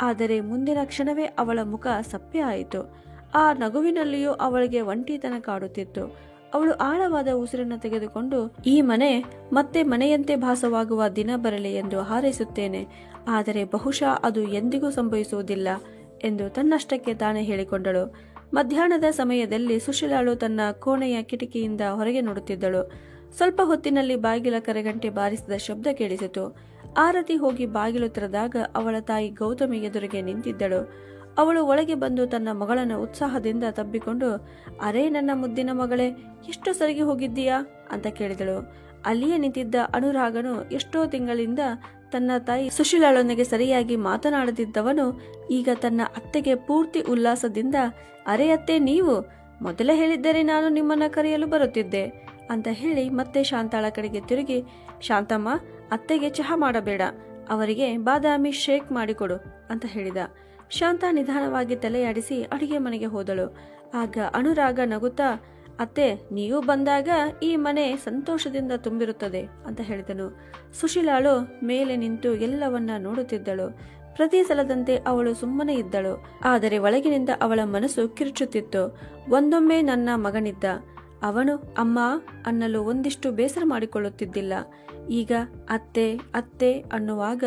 ಆದರೆ ಮುಂದಿನ ಕ್ಷಣವೇ ಅವಳ ಮುಖ ಸಪ್ಪೆ ಆಯಿತು. ಆ ನಗುವಿನಲ್ಲಿಯೂ ಅವಳಿಗೆ ಒಂಟಿತನ ಕಾಡುತ್ತಿತ್ತು. ಅವಳು ಆಳವಾದ ಉಸಿರನ್ನು ತೆಗೆದುಕೊಂಡು, ಈ ಮನೆ ಮತ್ತೆ ಮನೆಯಂತೆ ಭಾಸವಾಗುವ ದಿನ ಬರಲಿ ಎಂದು ಹಾರೈಸುತ್ತೇನೆ, ಆದರೆ ಬಹುಶಃ ಅದು ಎಂದಿಗೂ ಸಂಭವಿಸುವುದಿಲ್ಲ ಎಂದು ತನ್ನಷ್ಟಕ್ಕೆ ತಾನೇ ಹೇಳಿಕೊಂಡಳು. ಮಧ್ಯಾಹ್ನದ ಸಮಯದಲ್ಲಿ ಸುಶೀಲಾಳು ತನ್ನ ಕೋಣೆಯ ಕಿಟಕಿಯಿಂದ ಹೊರಗೆ ನೋಡುತ್ತಿದ್ದಳು. ಸ್ವಲ್ಪ ಹೊತ್ತಿನಲ್ಲಿ ಬಾಗಿಲ ಕರೆಗಂಟೆ ಬಾರಿಸಿದ ಶಬ್ದ ಕೇಳಿಸಿತು. ಆರತಿ ಹೋಗಿ ಬಾಗಿಲು ತೆರೆದಾಗ ಅವಳ ತಾಯಿ ಗೌತಮಿ ಎದುರಿಗೆ ನಿಂತಿದ್ದಳು. ಅವಳು ಒಳಗೆ ಬಂದು ತನ್ನ ಮಗಳನ್ನು ಉತ್ಸಾಹದಿಂದ ತಬ್ಬಿಕೊಂಡು, ಅರೇ ನನ್ನ ಮುದ್ದಿನ ಮಗಳೇ, ಎಷ್ಟು ಸರಿಗೆ ಹೋಗಿದ್ದೀಯಾ ಅಂತ ಕೇಳಿದಳು. ಅಲ್ಲಿಯೇ ನಿಂತಿದ್ದ ಅನುರಾಗನು ಎಷ್ಟೋ ತಿಂಗಳಿಂದ ತನ್ನ ತಾಯಿ ಸುಶೀಲಾಳೊಂದಿಗೆ ಸರಿಯಾಗಿ ಮಾತನಾಡದಿದ್ದವನು ಈಗ ತನ್ನ ಅತ್ತೆಗೆ ಪೂರ್ತಿ ಉಲ್ಲಾಸದಿಂದ, ಅರೆ ಅತ್ತೆ, ನೀವು ಮೊದಲೇ ಹೇಳಿದ್ದರೆ ನಾನು ನಿಮ್ಮನ್ನ ಕರೆಯಲು ಬರುತ್ತಿದ್ದೆ ಅಂತ ಹೇಳಿ ಮತ್ತೆ ಶಾಂತಾಳ ಕಡೆಗೆ ತಿರುಗಿ, ಶಾಂತಮ್ಮ, ಅತ್ತೆಗೆ ಚಹಾ ಮಾಡಬೇಡ, ಅವರಿಗೆ ಬಾದಾಮಿ ಶೇಕ್ ಮಾಡಿಕೊಡು ಅಂತ ಹೇಳಿದ. ಶಾಂತ ನಿಧಾನವಾಗಿ ತಲೆಯಾಡಿಸಿ ಅಡಿಗೆ ಮನೆಗೆ ಹೋದಳು. ಆಗ ಅನುರಾಗ ನಗುತ್ತಾ, ಅತ್ತೆ, ನೀವು ಬಂದಾಗ ಈ ಮನೆ ಸಂತೋಷದಿಂದ ತುಂಬಿರುತ್ತದೆ ಅಂತ ಹೇಳಿದನು. ಸುಶೀಲಾಳು ಮೇಲೆ ನಿಂತು ಎಲ್ಲವನ್ನ ನೋಡುತ್ತಿದ್ದಳು. ಪ್ರತಿ ಸಲದಂತೆ ಅವಳು ಸುಮ್ಮನೆ ಇದ್ದಳು. ಆದರೆ ಒಳಗಿನಿಂದ ಅವಳ ಮನಸ್ಸು ಕಿರುಚುತ್ತಿತ್ತು. ಒಂದೊಮ್ಮೆ ನನ್ನ ಮಗನಿದ್ದ, ಅವನು ಅಮ್ಮ ಅನ್ನಲು ಒಂದಿಷ್ಟು ಬೇಸರ ಮಾಡಿಕೊಳ್ಳುತ್ತಿದ್ದಿಲ್ಲ. ಈಗ ಅತ್ತೆ ಅತ್ತೆ ಅನ್ನುವಾಗ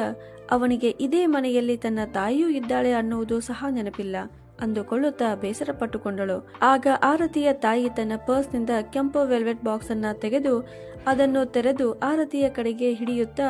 ಅವನಿಗೆ ಇದೇ ಮನೆಯಲ್ಲಿ ತನ್ನ ತಾಯಿಯೂ ಇದ್ದಾಳೆ ಅನ್ನುವುದು ಸಹ ನೆನಪಿಲ್ಲ ಅಂದುಕೊಳ್ಳುತ್ತಾ ಬೇಸರ ಪಟ್ಟುಕೊಂಡಳು. ಆಗ ಆರತಿಯ ತಾಯಿ ತನ್ನ ಪರ್ಸ್ನಿಂದ ಕೆಂಪು ವೆಲ್ವೆಟ್ ಬಾಕ್ಸ್ ಅನ್ನ ತೆಗೆದು ಅದನ್ನು ತೆರೆದು ಆರತಿಯ ಕಡೆಗೆ ಹಿಡಿಯುತ್ತಾ,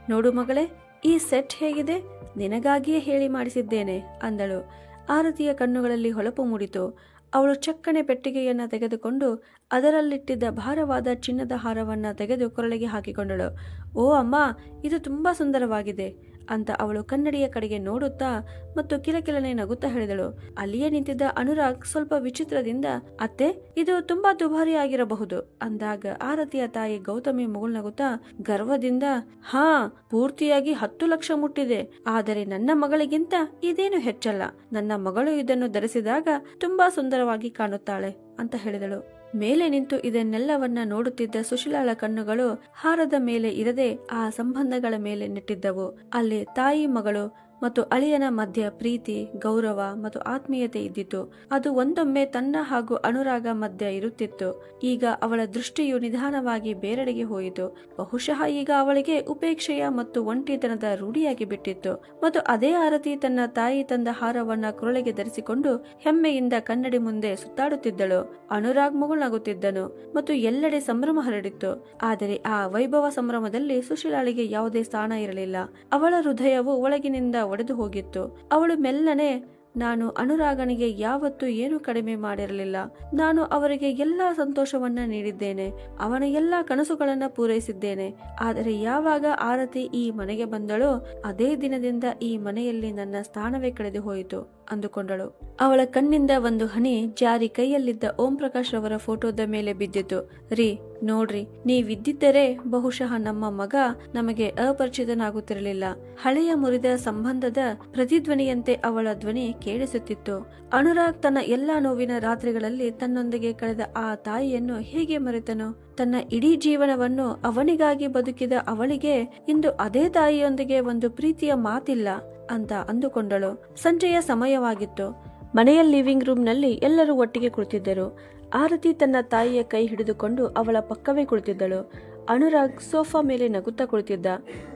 ನೋಡು ಮಗಳೇ, ಈ ಸೆಟ್ ಹೇಗಿದೆ, ನಿನಗಾಗಿಯೇ ಹೇಳಿ ಮಾಡಿಸಿದ್ದೇನೆ ಅಂದಳು. ಆರತಿಯ ಕಣ್ಣುಗಳಲ್ಲಿ ಹೊಳಪು ಮೂಡಿತು. ಅವಳು ಚಕ್ಕನೆ ಪೆಟ್ಟಿಗೆಯನ್ನ ತೆಗೆದುಕೊಂಡು ಅದರಲ್ಲಿಟ್ಟಿದ್ದ ಭಾರವಾದ ಚಿನ್ನದ ಹಾರವನ್ನ ತೆಗೆದು ಕೊರಳಿಗೆ ಹಾಕಿಕೊಂಡಳು. ಓ ಅಮ್ಮ, ಇದು ತುಂಬಾ ಸುಂದರವಾಗಿದೆ ಅಂತ ಅವಳು ಕನ್ನಡಿಯ ಕಡೆಗೆ ನೋಡುತ್ತಾ ಮತ್ತು ಕಿಲಕಿಲನೆ ನಗುತ್ತಾ ಹೇಳಿದಳು. ಅಲ್ಲಿಯೇ ನಿಂತಿದ್ದ ಅನುರಾಗ್ ಸ್ವಲ್ಪ ವಿಚಿತ್ರದಿಂದ, ಅತ್ತೆ, ಇದು ತುಂಬಾ ದುಬಾರಿ ಆಗಿರಬಹುದು ಅಂದಾಗ ಆರತಿಯ ತಾಯಿ ಗೌತಮಿ ಮುಗುಳ್ನಗುತ್ತಾ ಗರ್ವದಿಂದ, ಹಾ, ಪೂರ್ತಿಯಾಗಿ 10 ಲಕ್ಷ ಮುಟ್ಟಿದೆ. ಆದರೆ ನನ್ನ ಮಗಳಿಗಿಂತ ಇದೇನು ಹೆಚ್ಚಲ್ಲ. ನನ್ನ ಮಗಳು ಇದನ್ನು ಧರಿಸಿದಾಗ ತುಂಬಾ ಸುಂದರವಾಗಿ ಕಾಣುತ್ತಾಳೆ ಅಂತ ಹೇಳಿದಳು. ಮೇಲೆ ನಿಂತು ಇದನ್ನೆಲ್ಲವನ್ನ ನೋಡುತ್ತಿದ್ದ ಸುಶೀಲಾಳ ಕಣ್ಣುಗಳು ಹಾರದ ಮೇಲೆ ಇರದೆ ಆ ಸಂಬಂಧಗಳ ಮೇಲೆ ನೆಟ್ಟಿದ್ದವು. ಅಲ್ಲಿ ತಾಯಿ ಮಗಳು ಮತ್ತು ಅಳಿಯನ ಮಧ್ಯ ಪ್ರೀತಿ, ಗೌರವ ಮತ್ತು ಆತ್ಮೀಯತೆ ಇದ್ದಿತು. ಅದು ಒಂದೊಮ್ಮೆ ತನ್ನ ಹಾಗೂ ಅನುರಾಗ ಮಧ್ಯ ಇರುತ್ತಿತ್ತು. ಈಗ ಅವಳ ದೃಷ್ಟಿಯು ನಿಧಾನವಾಗಿ ಬೇರೆಡೆಗೆ ಹೋಯಿತು. ಬಹುಶಃ ಈಗ ಅವಳಿಗೆ ಉಪೇಕ್ಷೆಯ ಮತ್ತು ಒಂಟಿತನದ ರೂಢಿಯಾಗಿ ಬಿಟ್ಟಿತ್ತು. ಮತ್ತು ಅದೇ ಆರತಿ ತನ್ನ ತಾಯಿ ತಂದ ಹಾರವನ್ನ ಕೊರಳಿಗೆ ಧರಿಸಿಕೊಂಡು ಹೆಮ್ಮೆಯಿಂದ ಕನ್ನಡಿ ಮುಂದೆ ಸುತ್ತಾಡುತ್ತಿದ್ದಳು. ಅನುರಾಗ್ ಮುಗುಳ್ನಗುತ್ತಿದ್ದನು ಮತ್ತು ಎಲ್ಲೆಡೆ ಸಂಭ್ರಮ ಹರಡಿತ್ತು. ಆದರೆ ಆ ವೈಭವ ಸಂಭ್ರಮದಲ್ಲಿ ಸುಶೀಲಾಳಿಗೆ ಯಾವುದೇ ಸ್ಥಾನ ಇರಲಿಲ್ಲ. ಅವಳ ಹೃದಯವು ಒಳಗಿನಿಂದ ಒಡೆದು ಹೋಗಿತ್ತು. ಅವಳು ಮೆಲ್ಲನೆ, ನಾನು ಅನುರಾಗನಿಗೆ ಯಾವತ್ತೂ ಏನು ಕಡಿಮೆ ಮಾಡಿರಲಿಲ್ಲ. ನಾನು ಅವರಿಗೆ ಎಲ್ಲಾ ಸಂತೋಷವನ್ನ ನೀಡಿದ್ದೇನೆ, ಅವನ ಎಲ್ಲಾ ಕನಸುಗಳನ್ನ ಪೂರೈಸಿದ್ದೇನೆ. ಆದರೆ ಯಾವಾಗ ಆರತಿ ಈ ಮನೆಗೆ ಬಂದಳೋ ಅದೇ ದಿನದಿಂದ ಈ ಮನೆಯಲ್ಲಿ ನನ್ನ ಸ್ಥಾನವೇ ಕಳೆದು ಹೋಯಿತು ಅಂದುಕೊಂಡಳು. ಅವಳ ಕಣ್ಣಿಂದ ಒಂದು ಹನಿ ಜಾರಿ ಕೈಯಲ್ಲಿದ್ದ ಓಂ ಪ್ರಕಾಶ್ ರವರ ಫೋಟೋದ ಮೇಲೆ ಬಿದ್ದಿತು. ರೀ, ನೋಡ್ರಿ, ನೀವಿದ್ದಿದ್ದರೆ ಬಹುಶಃ ನಮ್ಮ ಮಗ ನಮಗೆ ಅಪರಿಚಿತನಾಗುತ್ತಿರಲಿಲ್ಲ. ಹಳೆಯ ಮುರಿದ ಸಂಬಂಧದ ಪ್ರತಿಧ್ವನಿಯಂತೆ ಅವಳ ಧ್ವನಿ ಕೇಳಿಸುತ್ತಿತ್ತು. ಅನುರಾಗ್ ತನ್ನ ಎಲ್ಲಾ ನೋವಿನ ರಾತ್ರಿಗಳಲ್ಲಿ ತನ್ನೊಂದಿಗೆ ಕಳೆದ ಆ ತಾಯಿಯನ್ನು ಹೇಗೆ ಮರೆತನು? ತನ್ನ ಇಡೀ ಜೀವನವನ್ನು ಅವನಿಗಾಗಿ ಬದುಕಿದ ಅವಳಿಗೆ ಇಂದು ಅದೇ ತಾಯಿಯೊಂದಿಗೆ ಒಂದು ಪ್ರೀತಿಯ ಮಾತಿಲ್ಲ ಅಂತ ಅಂದುಕೊಂಡಳು. ಸಂಜೆಯ ಸಮಯವಾಗಿತ್ತು. ಮನೆಯ ಲಿವಿಂಗ್ ರೂಮ್ನಲ್ಲಿ ಎಲ್ಲರೂ ಒಟ್ಟಿಗೆ ಕುಳಿತಿದ್ದರು. ಆರತಿ ತನ್ನ ತಾಯಿಯ ಕೈ ಹಿಡಿದುಕೊಂಡು ಅವಳ ಪಕ್ಕವೇ ಕುಳಿತಿದ್ದಳು. ಅನುರಾಗ್ ಸೋಫಾ ಮೇಲೆ ನಗುತ್ತಾ ಕುಳಿತಿದ್ದ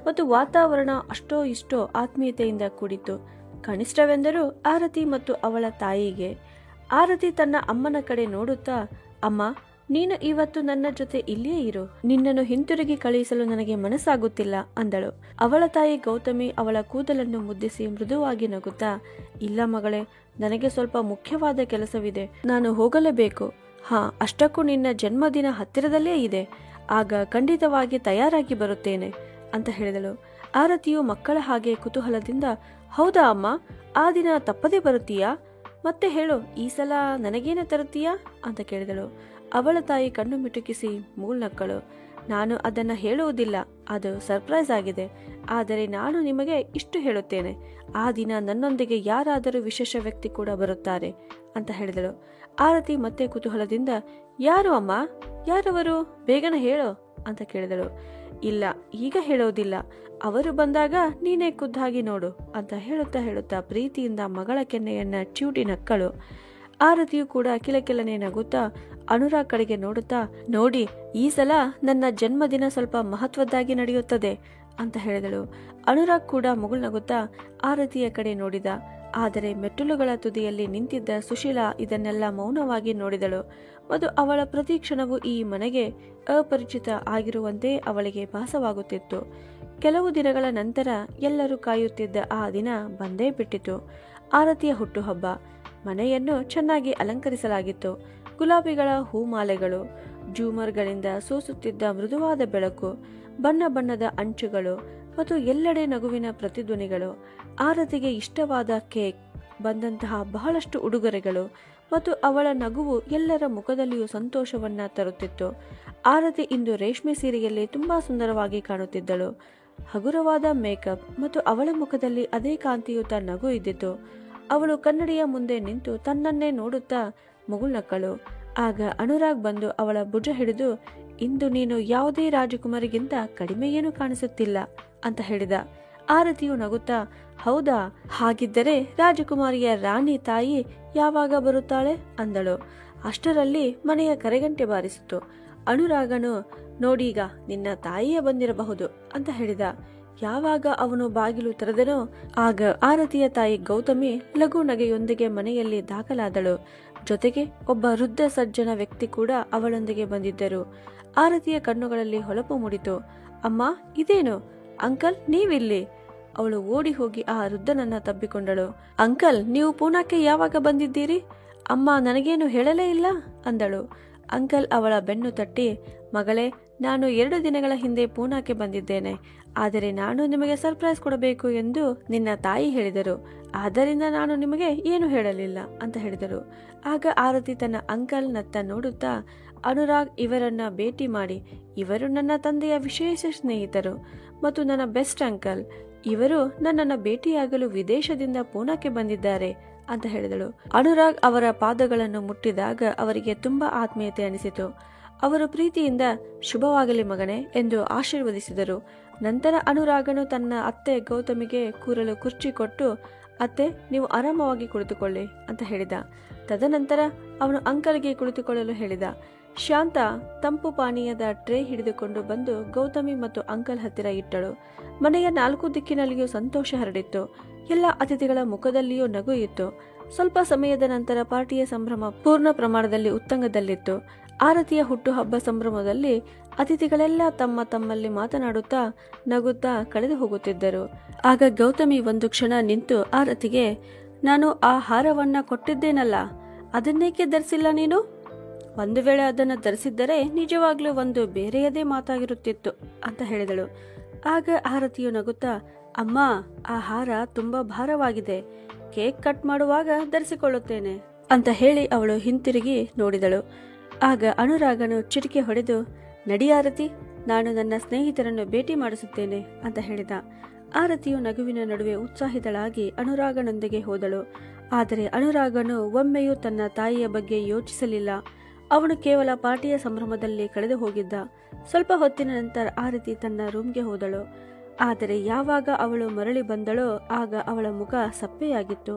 ಮತ್ತು ವಾತಾವರಣ ಅಷ್ಟೋ ಇಷ್ಟೋ ಆತ್ಮೀಯತೆಯಿಂದ ಕೂಡಿತ್ತು. ಕನಿಷ್ಠವೆಂದರೂ ಆರತಿ ಮತ್ತು ಅವಳ ತಾಯಿಗೆ. ಆರತಿ ತನ್ನ ಅಮ್ಮನ ಕಡೆ ನೋಡುತ್ತಾ, ಅಮ್ಮ, ನೀನು ಇವತ್ತು ನನ್ನ ಜೊತೆ ಇಲ್ಲಿಯೇ ಇರು. ನಿನ್ನನ್ನು ಹಿಂತಿರುಗಿ ಕಳುಹಿಸಲು ನನಗೆ ಮನಸ್ಸಾಗುತ್ತಿಲ್ಲ ಅಂದಳು. ಅವಳ ತಾಯಿ ಗೌತಮಿ ಅವಳ ಕೂದಲನ್ನು ಮುದ್ದಿಸಿ ಮೃದುವಾಗಿ ನಗುತ್ತಾ, ಇಲ್ಲ ಮಗಳೇ, ನನಗೆ ಸ್ವಲ್ಪ ಮುಖ್ಯವಾದ ಕೆಲಸವಿದೆ, ನಾನು ಹೋಗಲೇಬೇಕು. ಹಾ, ಅಷ್ಟಕ್ಕೂ ನಿನ್ನ ಜನ್ಮದಿನ ಹತ್ತಿರದಲ್ಲೇ ಇದೆ. ಆಗ ಖಂಡಿತವಾಗಿ ತಯಾರಾಗಿ ಬರುತ್ತೇನೆ ಅಂತ ಹೇಳಿದಳು. ಆರತಿಯು ಮಕ್ಕಳ ಹಾಗೆ ಕುತೂಹಲದಿಂದ, ಹೌದಾ ಅಮ್ಮ, ಆ ದಿನ ತಪ್ಪದೇ ಬರುತ್ತೀಯಾ? ಮತ್ತೆ ಹೇಳು, ಈ ಸಲ ನನಗೇನು ತರುತ್ತೀಯಾ ಅಂತ ಕೇಳಿದಳು. ಅವಳ ತಾಯಿ ಕಣ್ಣು ಮಿಟುಕಿಸಿ ಮೂಳ್ನಕ್ಕಳು. ನಾನು ಅದನ್ನ ಹೇಳುವುದಿಲ್ಲ, ಅದು ಸರ್ಪ್ರೈಸ್ ಆಗಿದೆ. ಆದರೆ ನಾನು ನಿಮಗೆ ಇಷ್ಟು ಹೇಳುತ್ತೇನೆ, ಆ ದಿನ ನನ್ನೊಂದಿಗೆ ಯಾರಾದರೂ ವಿಶೇಷ ವ್ಯಕ್ತಿ ಕೂಡ ಬರುತ್ತಾರೆ ಅಂತ ಹೇಳಿದಳು. ಆರತಿ ಮತ್ತೆ ಕುತೂಹಲದಿಂದ, ಯಾರು ಅಮ್ಮ, ಯಾರವರು, ಬೇಗನೆ ಹೇಳು ಅಂತ ಕೇಳಿದಳು. ಇಲ್ಲ, ಈಗ ಹೇಳೋದಿಲ್ಲ, ಅವರು ಬಂದಾಗ ನೀನೇ ಖುದ್ದಾಗಿ ನೋಡು ಅಂತ ಹೇಳುತ್ತಾ ಪ್ರೀತಿಯಿಂದ ಮಗಳ ಕೆನ್ನೆಯನ್ನ ಚಿವುಟಿ ನಕ್ಕಳು. ಆರತಿಯು ಕೂಡ ಕಿಲಕಿಲನೆ ನಗುತ್ತಾ ಅನುರಾಗ್ ಕಡೆಗೆ ನೋಡುತ್ತಾ, ನೋಡಿ, ಈ ಸಲ ನನ್ನ ಜನ್ಮದಿನ ಸ್ವಲ್ಪ ಮಹತ್ವದ್ದಾಗಿ ನಡೆಯುತ್ತದೆ ಅಂತ ಹೇಳಿದಳು. ಅನುರಾಗ್ ಕೂಡ ಮುಗುಳ್ನಗುತ್ತಾ ಆರತಿಯ ಕಡೆ ನೋಡಿದ. ಆದರೆ ಮೆಟ್ಟಲುಗಳ ತುದಿಯಲ್ಲಿ ನಿಂತಿದ್ದ ಸುಶೀಲಾ ಇದನ್ನೆಲ್ಲ ಮೌನವಾಗಿ ನೋಡಿದಳು ಮತ್ತು ಅವಳ ಪ್ರತಿ ಕ್ಷಣವೂ ಈ ಮನೆಗೆ ಅಪರಿಚಿತ ಆಗಿರುವಂತೆ ಅವಳಿಗೆ ಭಾಸವಾಗುತ್ತಿತ್ತು. ಕೆಲವು ದಿನಗಳ ನಂತರ ಎಲ್ಲರೂ ಕಾಯುತ್ತಿದ್ದ ಆ ದಿನ ಬಂದೇ ಬಿಟ್ಟಿತು. ಆರತಿಯ ಹುಟ್ಟುಹಬ್ಬ. ಮನೆಯನ್ನು ಚೆನ್ನಾಗಿ ಅಲಂಕರಿಸಲಾಗಿತ್ತು. ಗುಲಾಬಿಗಳ ಹೂಮಾಲೆಗಳು, ಜೂಮರ್ಗಳಿಂದ ಸೂಸುತ್ತಿದ್ದ ಮೃದುವಾದ ಬೆಳಕು, ಬಣ್ಣ ಬಣ್ಣದ ಅಂಚುಗಳು ಮತ್ತು ಎಲ್ಲೆಡೆ ನಗುವಿನ ಪ್ರತಿಧ್ವನಿಗಳು. ಆರತಿಗೆ ಇಷ್ಟವಾದ ಕೇಕ್, ಬಂದಂತಹ ಬಹಳಷ್ಟು ಉಡುಗೊರೆಗಳು ಮತ್ತು ಅವಳ ನಗುವು ಎಲ್ಲರ ಮುಖದಲ್ಲಿಯೂ ಸಂತೋಷವನ್ನ ತರುತ್ತಿತ್ತು. ಆರತಿ ಇಂದು ರೇಷ್ಮೆ ಸೀರೆಯಲ್ಲಿ ತುಂಬಾ ಸುಂದರವಾಗಿ ಕಾಣುತ್ತಿದ್ದಳು. ಹಗುರವಾದ ಮೇಕಪ್ ಮತ್ತು ಅವಳ ಮುಖದಲ್ಲಿ ಅದೇ ಕಾಂತಿಯುತ ನಗು ಇದ್ದಿತು. ಅವಳು ಕನ್ನಡಿಯ ಮುಂದೆ ನಿಂತು ತನ್ನನ್ನೇ ನೋಡುತ್ತಾ ಮುಗುಳ್ನಕ್ಕಳು. ಆಗ ಅನುರಾಗ್ ಬಂದು ಅವಳ ಭುಜ ಹಿಡಿದು, ಇಂದು ನೀನು ಯಾವುದೇ ರಾಜಕುಮಾರಿಗಿಂತ ಕಡಿಮೆ ಏನೂ ಕಾಣಿಸುತ್ತಿಲ್ಲ ಅಂತ ಹೇಳಿದ. ಆರತಿಯು ನಗುತ್ತಾ, ಹೌದಾ, ಹಾಗಿದ್ದರೆ ರಾಜಕುಮಾರಿಯ ರಾಣಿ ತಾಯಿ ಯಾವಾಗ ಬರುತ್ತಾಳೆ ಅಂದಳು. ಅಷ್ಟರಲ್ಲಿ ಮನೆಯ ಕರೆಗಂಟೆ ಬಾರಿಸಿತು. ಅನುರಾಗನು, ನೋಡೀಗ ನಿನ್ನ ತಾಯಿಯೇ ಬಂದಿರಬಹುದು ಅಂತ ಹೇಳಿದ. ಯಾವಾಗ ಅವನು ಬಾಗಿಲು ತೆರೆದನೋ ಆಗ ಆರತಿಯ ತಾಯಿ ಗೌತಮಿ ಲಘು ನಗೆಯೊಂದಿಗೆ ಮನೆಯಲ್ಲಿ ದಾಖಲಾದಳು. ಜೊತೆಗೆ ಒಬ್ಬ ವೃದ್ಧ ಸಜ್ಜನ ವ್ಯಕ್ತಿ ಕೂಡ ಅವಳೊಂದಿಗೆ ಬಂದಿದ್ದರು. ಆರತಿಯ ಕಣ್ಣುಗಳಲ್ಲಿ ಹೊಳಪು ಮೂಡಿತು. ಅಮ್ಮ, ಇದೇನು ಅಂಕಲ್, ನೀವಿಲ್ಲಿ? ಅವಳು ಓಡಿ ಹೋಗಿ ಆ ವೃದ್ಧನನ್ನ ತಬ್ಬಿಕೊಂಡಳು. ಅಂಕಲ್, ನೀವು ಪೂನಾಕ್ಕೆ ಯಾವಾಗ ಬಂದಿದ್ದೀರಿ? ಅಮ್ಮ ನನಗೇನು ಹೇಳಲೇ ಇಲ್ಲ ಅಂದಳು. ಅಂಕಲ್ ಅವಳ ಬೆನ್ನು ತಟ್ಟಿ, ಮಗಳೇ, ನಾನು 2 ದಿನಗಳ ಹಿಂದೆ ಪೂನಾಕ್ಕೆ ಬಂದಿದ್ದೇನೆ. ಆದರೆ ನಾನು ನಿಮಗೆ ಸರ್ಪ್ರೈಸ್ ಕೊಡಬೇಕು ಎಂದು ನಿನ್ನ ತಾಯಿ ಹೇಳಿದರು. ಆದ್ದರಿಂದ ನಾನು ನಿಮಗೆ ಏನು ಹೇಳಲಿಲ್ಲ ಅಂತ ಹೇಳಿದರು. ಆಗ ಆರತಿ ತನ್ನ ಅಂಕಲ್ನತ್ತ ನೋಡುತ್ತಾ, ಅನುರಾಗ್ ಇವರನ್ನ ಭೇಟಿ ಮಾಡಿ, ಇವರು ನನ್ನ ತಂದೆಯ ವಿಶೇಷ ಸ್ನೇಹಿತರು ಮತ್ತು ನನ್ನ ಬೆಸ್ಟ್ ಅಂಕಲ್. ಇವರು ನನ್ನನ್ನು ಭೇಟಿಯಾಗಲು ವಿದೇಶದಿಂದ ಪೂನಾಕ್ಕೆ ಬಂದಿದ್ದಾರೆ ಅಂತ ಹೇಳಿದಳು. ಅನುರಾಗ್ ಅವರ ಪಾದಗಳನ್ನು ಮುಟ್ಟಿದಾಗ ಅವರಿಗೆ ತುಂಬಾ ಆತ್ಮೀಯತೆ ಅನಿಸಿತು. ಅವರು ಪ್ರೀತಿಯಿಂದ ಶುಭವಾಗಲಿ ಮಗನೇ ಎಂದು ಆಶೀರ್ವದಿಸಿದರು. ನಂತರ ಅನುರಾಗನು ತನ್ನ ಅತ್ತೆ ಗೌತಮಿಗೆ ಕೂರಲು ಕುರ್ಚಿ ಕೊಟ್ಟು, ಅತ್ತೆ, ನೀವು ಆರಾಮವಾಗಿ ಕುಳಿತುಕೊಳ್ಳಿ ಅಂತ ಹೇಳಿದ. ತದನಂತರ ಅವನು ಅಂಕಲ್ಗೆ ಕುಳಿತುಕೊಳ್ಳಲು ಹೇಳಿದ. ಶಾಂತ ತಂಪು ಪಾನೀಯದ ಟ್ರೇ ಹಿಡಿದುಕೊಂಡು ಬಂದು ಗೌತಮಿ ಮತ್ತು ಅಂಕಲ್ ಹತ್ತಿರ ಇಟ್ಟಳು. ಮನೆಯ 4 ದಿಕ್ಕಿನಲ್ಲಿಯೂ ಸಂತೋಷ ಹರಡಿತ್ತು. ಎಲ್ಲ ಅತಿಥಿಗಳ ಮುಖದಲ್ಲಿಯೂ ನಗು ಇತ್ತು. ಸ್ವಲ್ಪ ಸಮಯದ ನಂತರ ಪಾರ್ಟಿಯ ಸಂಭ್ರಮ ಪೂರ್ಣ ಪ್ರಮಾಣದಲ್ಲಿ ಉತ್ತುಂಗದಲ್ಲಿತ್ತು. ಆರತಿಯ ಹುಟ್ಟುಹಬ್ಬ ಸಂಭ್ರಮದಲ್ಲಿ ಅತಿಥಿಗಳೆಲ್ಲ ತಮ್ಮಲ್ಲಿ ಮಾತನಾಡುತ್ತಾ ನಗುತ್ತಾ ಕಳೆದು ಹೋಗುತ್ತಿದ್ದರು. ಆಗ ಗೌತಮಿ ಒಂದು ಕ್ಷಣ ನಿಂತು ಆರತಿಗೆ, ನಾನು ಆ ಹಾರವನ್ನ ಕೊಟ್ಟಿದ್ದೇನಲ್ಲ, ಅದನ್ನೇಕೆ ಧರಿಸಿಲ್ಲ ನೀನು? ಒಂದು ವೇಳೆ ಅದನ್ನು ಧರಿಸಿದ್ದರೆ ನಿಜವಾಗ್ಲೂ ಒಂದು ಬೇರೆಯದೇ ಮಾತಾಗಿರುತ್ತಿತ್ತು ಅಂತ ಹೇಳಿದಳು. ಆಗ ಆರತಿಯು ನಗುತ್ತಾ, ಅಮ್ಮ, ಆ ಹಾರ ತುಂಬಾ ಭಾರವಾಗಿದೆ, ಕೇಕ್ ಕಟ್ ಮಾಡುವಾಗ ಧರಿಸಿಕೊಳ್ಳುತ್ತೇನೆ ಅಂತ ಹೇಳಿ ಅವಳು ಹಿಂತಿರುಗಿ ನೋಡಿದಳು. ಆಗ ಅನುರಾಗನು ಚಿಟಿಕೆ ಹೊಡೆದು, ನಡಿ ಆರತಿ, ನಾನು ನನ್ನ ಸ್ನೇಹಿತರನ್ನು ಭೇಟಿ ಮಾಡಿಸುತ್ತೇನೆ ಅಂತ ಹೇಳಿದ. ಆರತಿಯು ನಗುವಿನ ನಡುವೆ ಉತ್ಸಾಹಿತಳಾಗಿ ಅನುರಾಗನೊಂದಿಗೆ ಹೋದಳು. ಆದರೆ ಅನುರಾಗನು ಒಮ್ಮೆಯೂ ತನ್ನ ತಾಯಿಯ ಬಗ್ಗೆ ಯೋಚಿಸಲಿಲ್ಲ. ಅವನು ಕೇವಲ ಪಾರ್ಟಿಯ ಸಂಭ್ರಮದಲ್ಲಿ ಕಳೆದು ಹೋಗಿದ್ದ. ಸ್ವಲ್ಪ ಹೊತ್ತಿನ ನಂತರ ಆರತಿ ತನ್ನ ರೂಮ್ಗೆ ಹೋದಳು. ಆದರೆ ಯಾವಾಗ ಅವಳು ಮರಳಿ ಬಂದಳೋ ಆಗ ಅವಳ ಮುಖ ಸಪ್ಪೆಯಾಗಿತ್ತು.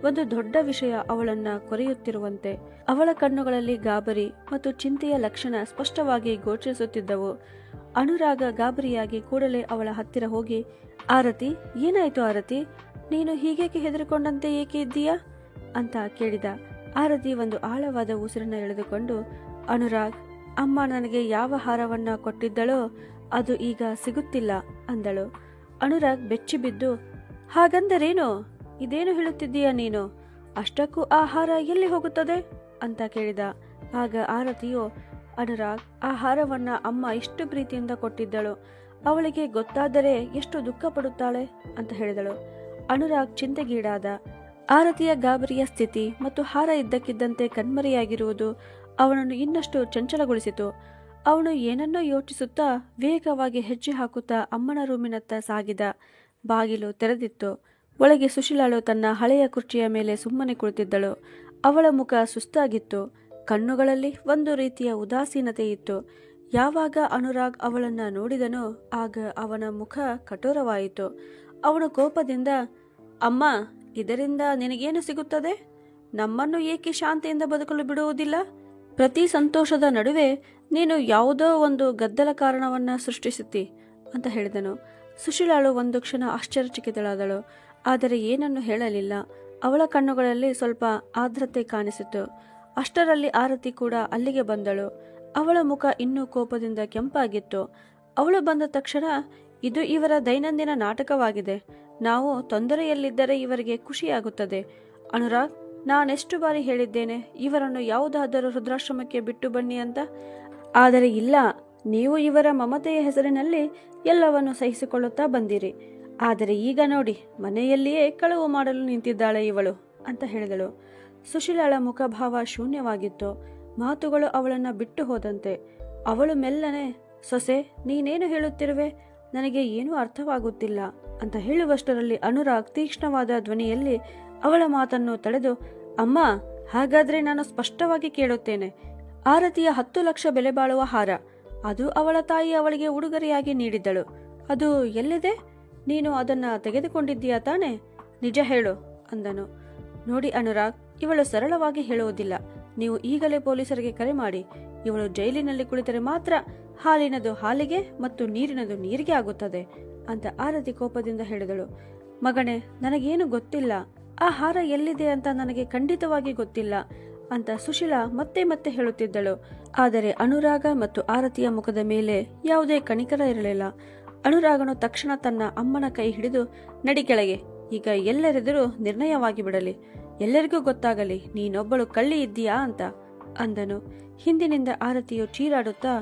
ಒಂದು ದೊಡ್ಡ ವಿಷಯ ಅವಳನ್ನ ಕೊರೆಯುತ್ತಿರುವಂತೆ. ಅವಳ ಕಣ್ಣುಗಳಲ್ಲಿ ಗಾಬರಿ ಮತ್ತು ಚಿಂತೆಯ ಲಕ್ಷಣ ಸ್ಪಷ್ಟವಾಗಿ ಗೋಚರಿಸುತ್ತಿದ್ದವು. ಅನುರಾಗ ಗಾಬರಿಯಾಗಿ ಕೂಡಲೇ ಅವಳ ಹತ್ತಿರ ಹೋಗಿ, ಆರತಿ, ಏನಾಯ್ತು ಆರತಿ? ನೀನು ಹೀಗೇಕೆ ಹೆದರಿಕೊಂಡಂತೆ ಏಕೆ ಇದ್ದೀಯಾ ಅಂತ ಕೇಳಿದ. ಆರತಿ ಒಂದು ಆಳವಾದ ಉಸಿರನ್ನ ಎಳೆದುಕೊಂಡು, ಅನುರಾಗ್, ಅಮ್ಮ ನನಗೆ ಯಾವ ಹಾರವನ್ನ ಕೊಟ್ಟಿದ್ದಳೋ ಅದು ಈಗ ಸಿಗುತ್ತಿಲ್ಲ ಅಂದಳು. ಅನುರಾಗ್ ಬೆಚ್ಚಿ ಬಿದ್ದು, ಹಾಗಂದರೇನು? ಇದೇನು ಹೇಳುತ್ತಿದ್ದೀಯಾ ನೀನು? ಅಷ್ಟಕ್ಕೂ ಆ ಹಾರ ಎಲ್ಲಿ ಹೋಗುತ್ತದೆ ಅಂತ ಕೇಳಿದ. ಆಗ ಆರತಿಯು, ಅನುರಾಗ್, ಆ ಹಾರವನ್ನ ಅಮ್ಮ ಇಷ್ಟು ಪ್ರೀತಿಯಿಂದ ಕೊಟ್ಟಿದ್ದಳು. ಅವಳಿಗೆ ಗೊತ್ತಾದರೆ ಎಷ್ಟು ದುಃಖ ಪಡುತ್ತಾಳೆ ಅಂತ ಹೇಳಿದಳು. ಅನುರಾಗ್ ಚಿಂತೆಗೀಡಾದ. ಆರತಿಯ ಗಾಬರಿಯ ಸ್ಥಿತಿ ಮತ್ತು ಹಾರ ಇದ್ದಕ್ಕಿದ್ದಂತೆ ಕಣ್ಮರೆಯಾಗಿರುವುದು ಅವನನ್ನು ಇನ್ನಷ್ಟು ಚಂಚಲಗೊಳಿಸಿತು. ಅವನು ಏನನ್ನೋ ಯೋಚಿಸುತ್ತಾ ವೇಗವಾಗಿ ಹೆಜ್ಜೆ ಹಾಕುತ್ತಾ ಅಮ್ಮನ ರೂಮಿನತ್ತ ಸಾಗಿದ. ಬಾಗಿಲು ತೆರೆದಿತ್ತು. ಒಳಗೆ ಸುಶೀಲಾಳು ತನ್ನ ಹಳೆಯ ಕುರ್ಚಿಯ ಮೇಲೆ ಸುಮ್ಮನೆ ಕುಳಿತಿದ್ದಳು. ಅವಳ ಮುಖ ಸುಸ್ತಾಗಿತ್ತು. ಕಣ್ಣುಗಳಲ್ಲಿ ಒಂದು ರೀತಿಯ ಉದಾಸೀನತೆ ಇತ್ತು. ಯಾವಾಗ ಅನುರಾಗ್ ಅವಳನ್ನ ನೋಡಿದನೋ ಆಗ ಅವನ ಮುಖ ಕಠೋರವಾಯಿತು. ಅವನು ಕೋಪದಿಂದ, ಅಮ್ಮ, ಇದರಿಂದ ನಿನಗೇನು ಸಿಗುತ್ತದೆ? ನಮ್ಮನ್ನು ಏಕೆ ಶಾಂತಿಯಿಂದ ಬದುಕಲು ಬಿಡುವುದಿಲ್ಲ? ಪ್ರತಿ ಸಂತೋಷದ ನಡುವೆ ನೀನು ಯಾವುದೋ ಒಂದು ಗದ್ದಲ ಕಾರಣವನ್ನ ಸೃಷ್ಟಿಸುತ್ತಿ ಅಂತ ಹೇಳಿದನು. ಸುಶೀಲಾಳು ಒಂದು ಕ್ಷಣ ಆಶ್ಚರ್ಯಚಕಿತಳಾದಳು. ಆದರೆ ಏನನ್ನು ಹೇಳಲಿಲ್ಲ. ಅವಳ ಕಣ್ಣುಗಳಲ್ಲಿ ಸ್ವಲ್ಪ ಆರ್ದ್ರತೆ ಕಾಣಿಸಿತು. ಅಷ್ಟರಲ್ಲಿ ಆರತಿ ಕೂಡ ಅಲ್ಲಿಗೆ ಬಂದಳು. ಅವಳ ಮುಖ ಇನ್ನೂ ಕೋಪದಿಂದ ಕೆಂಪಾಗಿತ್ತು. ಅವಳು ಬಂದ ತಕ್ಷಣ, ಇದು ಇವರ ದೈನಂದಿನ ನಾಟಕವಾಗಿದೆ. ನಾವು ತೊಂದರೆಯಲ್ಲಿದ್ದರೆ ಇವರಿಗೆ ಖುಷಿಯಾಗುತ್ತದೆ. ಅನುರಾಗ್, ನಾನೆಷ್ಟು ಬಾರಿ ಹೇಳಿದ್ದೇನೆ ಇವರನ್ನು ಯಾವುದಾದರೂ ವೃದ್ಧಾಶ್ರಮಕ್ಕೆ ಬಿಟ್ಟು ಬನ್ನಿ ಅಂತ. ಆದರೆ ಇಲ್ಲ, ನೀವು ಇವರ ಮಮತೆಯ ಹೆಸರಿನಲ್ಲಿ ಎಲ್ಲವನ್ನು ಸಹಿಸಿಕೊಳ್ಳುತ್ತಾ ಬಂದಿರಿ. ಆದರೆ ಈಗ ನೋಡಿ, ಮನೆಯಲ್ಲಿಯೇ ಕಳವು ಮಾಡಲು ನಿಂತಿದ್ದಾಳೆ ಇವಳು ಅಂತ ಹೇಳಿದಳು. ಸುಶೀಲಾಳ ಮುಖಭಾವ ಶೂನ್ಯವಾಗಿತ್ತು. ಮಾತುಗಳು ಅವಳನ್ನ ಬಿಟ್ಟು ಹೋದಂತೆ. ಅವಳು ಮೆಲ್ಲನೆ, ಸೊಸೆ, ನೀನೇನು ಹೇಳುತ್ತಿರುವೆ? ನನಗೆ ಏನೂ ಅರ್ಥವಾಗುತ್ತಿಲ್ಲ ಅಂತ ಹೇಳುವಷ್ಟರಲ್ಲಿ ಅನುರಾಗ್ ತೀಕ್ಷ್ಣವಾದ ಧ್ವನಿಯಲ್ಲಿ ಅವಳ ಮಾತನ್ನು ತಡೆದು, ಅಮ್ಮ, ಹಾಗಾದ್ರೆ ನಾನು ಸ್ಪಷ್ಟವಾಗಿ ಕೇಳುತ್ತೇನೆ. ಆರತಿಯ 10 ಲಕ್ಷ ಬೆಲೆ ಬಾಳುವ ಹಾರ. ಅದು ಅವಳ ತಾಯಿ ಅವಳಿಗೆ ಉಡುಗೊರೆಯಾಗಿ ನೀಡಿದ್ದಳು. ಅದು ಎಲ್ಲಿದೆ? ನೀನು ಅದನ್ನ ತೆಗೆದುಕೊಂಡಿದ್ದೀಯಾ ತಾನೆ? ನಿಜ ಹೇಳು ಅಂದನು. ನೋಡಿ ಅನುರಾಗ್, ಇವಳು ಸರಳವಾಗಿ ಹೇಳುವುದಿಲ್ಲ. ನೀವು ಈಗಲೇ ಪೊಲೀಸರಿಗೆ ಕರೆ ಮಾಡಿ. ಇವಳು ಜೈಲಿನಲ್ಲಿ ಕುಳಿತರೆ ಮಾತ್ರ ಹಾಲಿನದು ಹಾಲಿಗೆ ಮತ್ತು ನೀರಿನದು ನೀರಿಗೆ ಆಗುತ್ತದೆ ಅಂತ ಆರತಿ ಕೋಪದಿಂದ ಹೇಳಿದಳು. ಮಗನೇ, ನನಗೇನು ಗೊತ್ತಿಲ್ಲ. ಆ ಹಾರ ಎಲ್ಲಿದೆ ಅಂತ ನನಗೆ ಖಂಡಿತವಾಗಿ ಗೊತ್ತಿಲ್ಲ ಅಂತ ಸುಶೀಲಾ ಮತ್ತೆ ಮತ್ತೆ ಹೇಳುತ್ತಿದ್ದಳು. ಆದರೆ ಅನುರಾಗ ಮತ್ತು ಆರತಿಯ ಮುಖದ ಮೇಲೆ ಯಾವುದೇ ಕನಿಕರ ಇರಲಿಲ್ಲ. ಅನುರಾಗನು ತಕ್ಷಣ ತನ್ನ ಅಮ್ಮನ ಕೈ ಹಿಡಿದು, ನಡಿ ಕೆಳಗೆ, ಈಗ ಎಲ್ಲರೆದುರು ನಿರ್ಣಯವಾಗಿ ಬಿಡಲಿ, ಎಲ್ಲರಿಗೂ ಗೊತ್ತಾಗಲಿ ನೀನೊಬ್ಬಳು ಕಳ್ಳಿ ಇದ್ದೀಯಾ ಅಂತ ಅಂದನು. ಹಿಂದಿನಿಂದ ಆರತಿಯು ಚೀರಾಡುತ್ತಾ,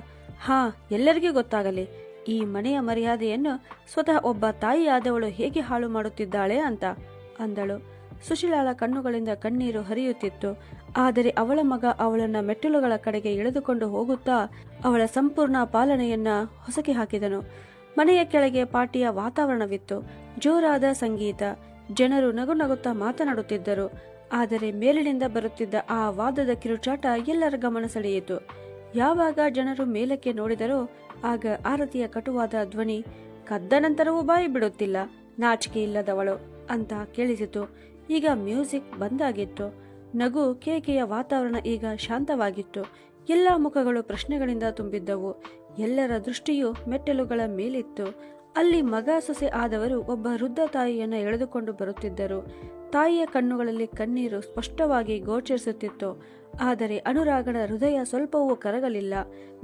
ಹಾ, ಎಲ್ಲರಿಗೂ ಗೊತ್ತಾಗಲಿ. ಈ ಮನೆಯ ಮರ್ಯಾದೆಯನ್ನು ಸ್ವತಃ ಒಬ್ಬ ತಾಯಿಯಾದವಳು ಹೇಗೆ ಹಾಳು ಮಾಡುತ್ತಿದ್ದಾಳೆ ಅಂತ ಅಂದಳು. ಸುಶೀಲಾಳ ಕಣ್ಣುಗಳಿಂದ ಕಣ್ಣೀರು ಹರಿಯುತ್ತಿತ್ತು. ಆದರೆ ಅವಳ ಮಗ ಅವಳನ್ನ ಮೆಟ್ಟಿಲುಗಳ ಕಡೆಗೆ ಎಳೆದುಕೊಂಡು ಹೋಗುತ್ತಾ ಅವಳ ಸಂಪೂರ್ಣ ಪಾಲನೆಯನ್ನ ಹೊಸಕಿ ಹಾಕಿದನು. ಮನೆಯ ಕೆಳಗೆ ಪಾರ್ಟಿಯ ವಾತಾವರಣವಿತ್ತು. ಜೋರಾದ ಸಂಗೀತ, ಜನರು ನಗು ನಗುತ್ತಾ ಮಾತನಾಡುತ್ತಿದ್ದರು. ಆದರೆ ಮೇಲಿನಿಂದ ಬರುತ್ತಿದ್ದ ಆ ವಾದದ ಕಿರುಚಾಟ ಎಲ್ಲರ ಗಮನ ಸೆಳೆಯಿತು. ಯಾವಾಗ ಜನರು ಮೇಲಕ್ಕೆ ನೋಡಿದರೋ ಆಗ ಆರತಿಯ ಕಟುವಾದ ಧ್ವನಿ, ಕದ್ದ ನಂತರವೂ ಬಾಯಿ ಬಿಡುತ್ತಿಲ್ಲ, ನಾಚಿಕೆ ಇಲ್ಲದವಳು ಅಂತ ಕೇಳಿಸಿತು. ಈಗ ಮ್ಯೂಸಿಕ್ ಬಂದಾಗಿತ್ತು. ನಗು ಕೇಕೆಯ ವಾತಾವರಣ ಈಗ ಶಾಂತವಾಗಿತ್ತು. ಎಲ್ಲ ಮುಖಗಳು ಪ್ರಶ್ನೆಗಳಿಂದ ತುಂಬಿದ್ದವು. ಎಲ್ಲರ ದೃಷ್ಟಿಯು ಮೆಟ್ಟಲುಗಳ ಮೇಲಿತ್ತು. ಅಲ್ಲಿ ಮಗ ಸೊಸೆ ಆದವರು ಒಬ್ಬ ವೃದ್ಧ ತಾಯಿಯನ್ನು ಎಳೆದುಕೊಂಡು ಬರುತ್ತಿದ್ದರು. ತಾಯಿಯ ಕಣ್ಣುಗಳಲ್ಲಿ ಕಣ್ಣೀರು ಸ್ಪಷ್ಟವಾಗಿ ಗೋಚರಿಸುತ್ತಿತ್ತು. ಆದರೆ ಅನುರಾಗನ ಹೃದಯ ಸ್ವಲ್ಪವೂ ಕರಗಲಿಲ್ಲ.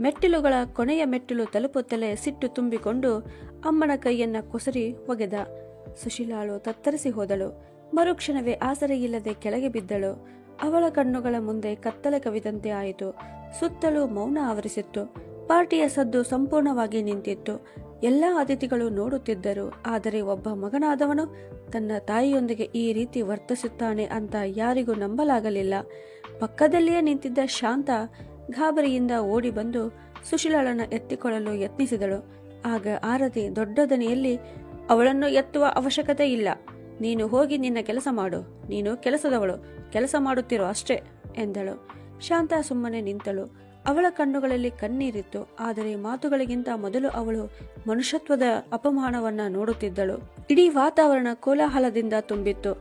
ಮೆಟ್ಟಿಲುಗಳ ಕೊನೆಯ ಮೆಟ್ಟಿಲು ತಲುಪುತ್ತಲೇ ಸಿಟ್ಟು ತುಂಬಿಕೊಂಡು ಅಮ್ಮನ ಕೈಯನ್ನ ಕೊಸರಿ ಒಗೆದ. ಸುಶೀಲಾಳು ತತ್ತರಿಸಿ ಹೋದಳು. ಮರುಕ್ಷಣವೇ ಆಸರೆಯಿಲ್ಲದೆ ಕೆಳಗೆ ಬಿದ್ದಳು. ಅವಳ ಕಣ್ಣುಗಳ ಮುಂದೆ ಕತ್ತಲೆ ಕವಿದಂತೆ ಆಯಿತು. ಸುತ್ತಲೂ ಮೌನ ಆವರಿಸಿತ್ತು. ಪಾರ್ಟಿಯ ಸದ್ದು ಸಂಪೂರ್ಣವಾಗಿ ನಿಂತಿತ್ತು. ಎಲ್ಲ ಅತಿಥಿಗಳು ನೋಡುತ್ತಿದ್ದರು. ಆದರೆ ಒಬ್ಬ ಮಗನಾದವನು ತನ್ನ ತಾಯಿಯೊಂದಿಗೆ ಈ ರೀತಿ ವರ್ತಿಸುತ್ತಾನೆ ಅಂತ ಯಾರಿಗೂ ನಂಬಲಾಗಲಿಲ್ಲ. ಪಕ್ಕದಲ್ಲಿಯೇ ನಿಂತಿದ್ದ ಶಾಂತ ಗಾಬರಿಯಿಂದ ಓಡಿ ಬಂದು ಸುಶೀಲಾಳನ್ನು ಎತ್ತಿಕೊಳ್ಳಲು ಯತ್ನಿಸಿದಳು. ಆಗ ಆರತಿ ದೊಡ್ಡ ದನಿಯಲ್ಲಿ, ಅವಳನ್ನು ಎತ್ತುವ ಅವಶ್ಯಕತೆ ಇಲ್ಲ, ನೀನು ಹೋಗಿ ನಿನ್ನ ಕೆಲಸ ಮಾಡು, ನೀನು ಕೆಲಸದವಳು, ಕೆಲಸ ಮಾಡುತ್ತಿರೋ ಅಷ್ಟೇ ಎಂದಳು. ಶಾಂತ ಸುಮ್ಮನೆ ನಿಂತಳು. ಅವಳ ಕಣ್ಣುಗಳಲ್ಲಿ ಕಣ್ಣೀರಿತ್ತು. ಆದರೆ ಮಾತುಗಳಿಗಿಂತ ಮೊದಲು ಅವಳು ಮನುಷ್ಯತ್ವದ ಅಪಮಾನವನ್ನ ನೋಡುತ್ತಿದ್ದಳು. ಇಡೀ ವಾತಾವರಣ ಕೋಲಾಹಲದಿಂದ ತುಂಬಿತ್ತು.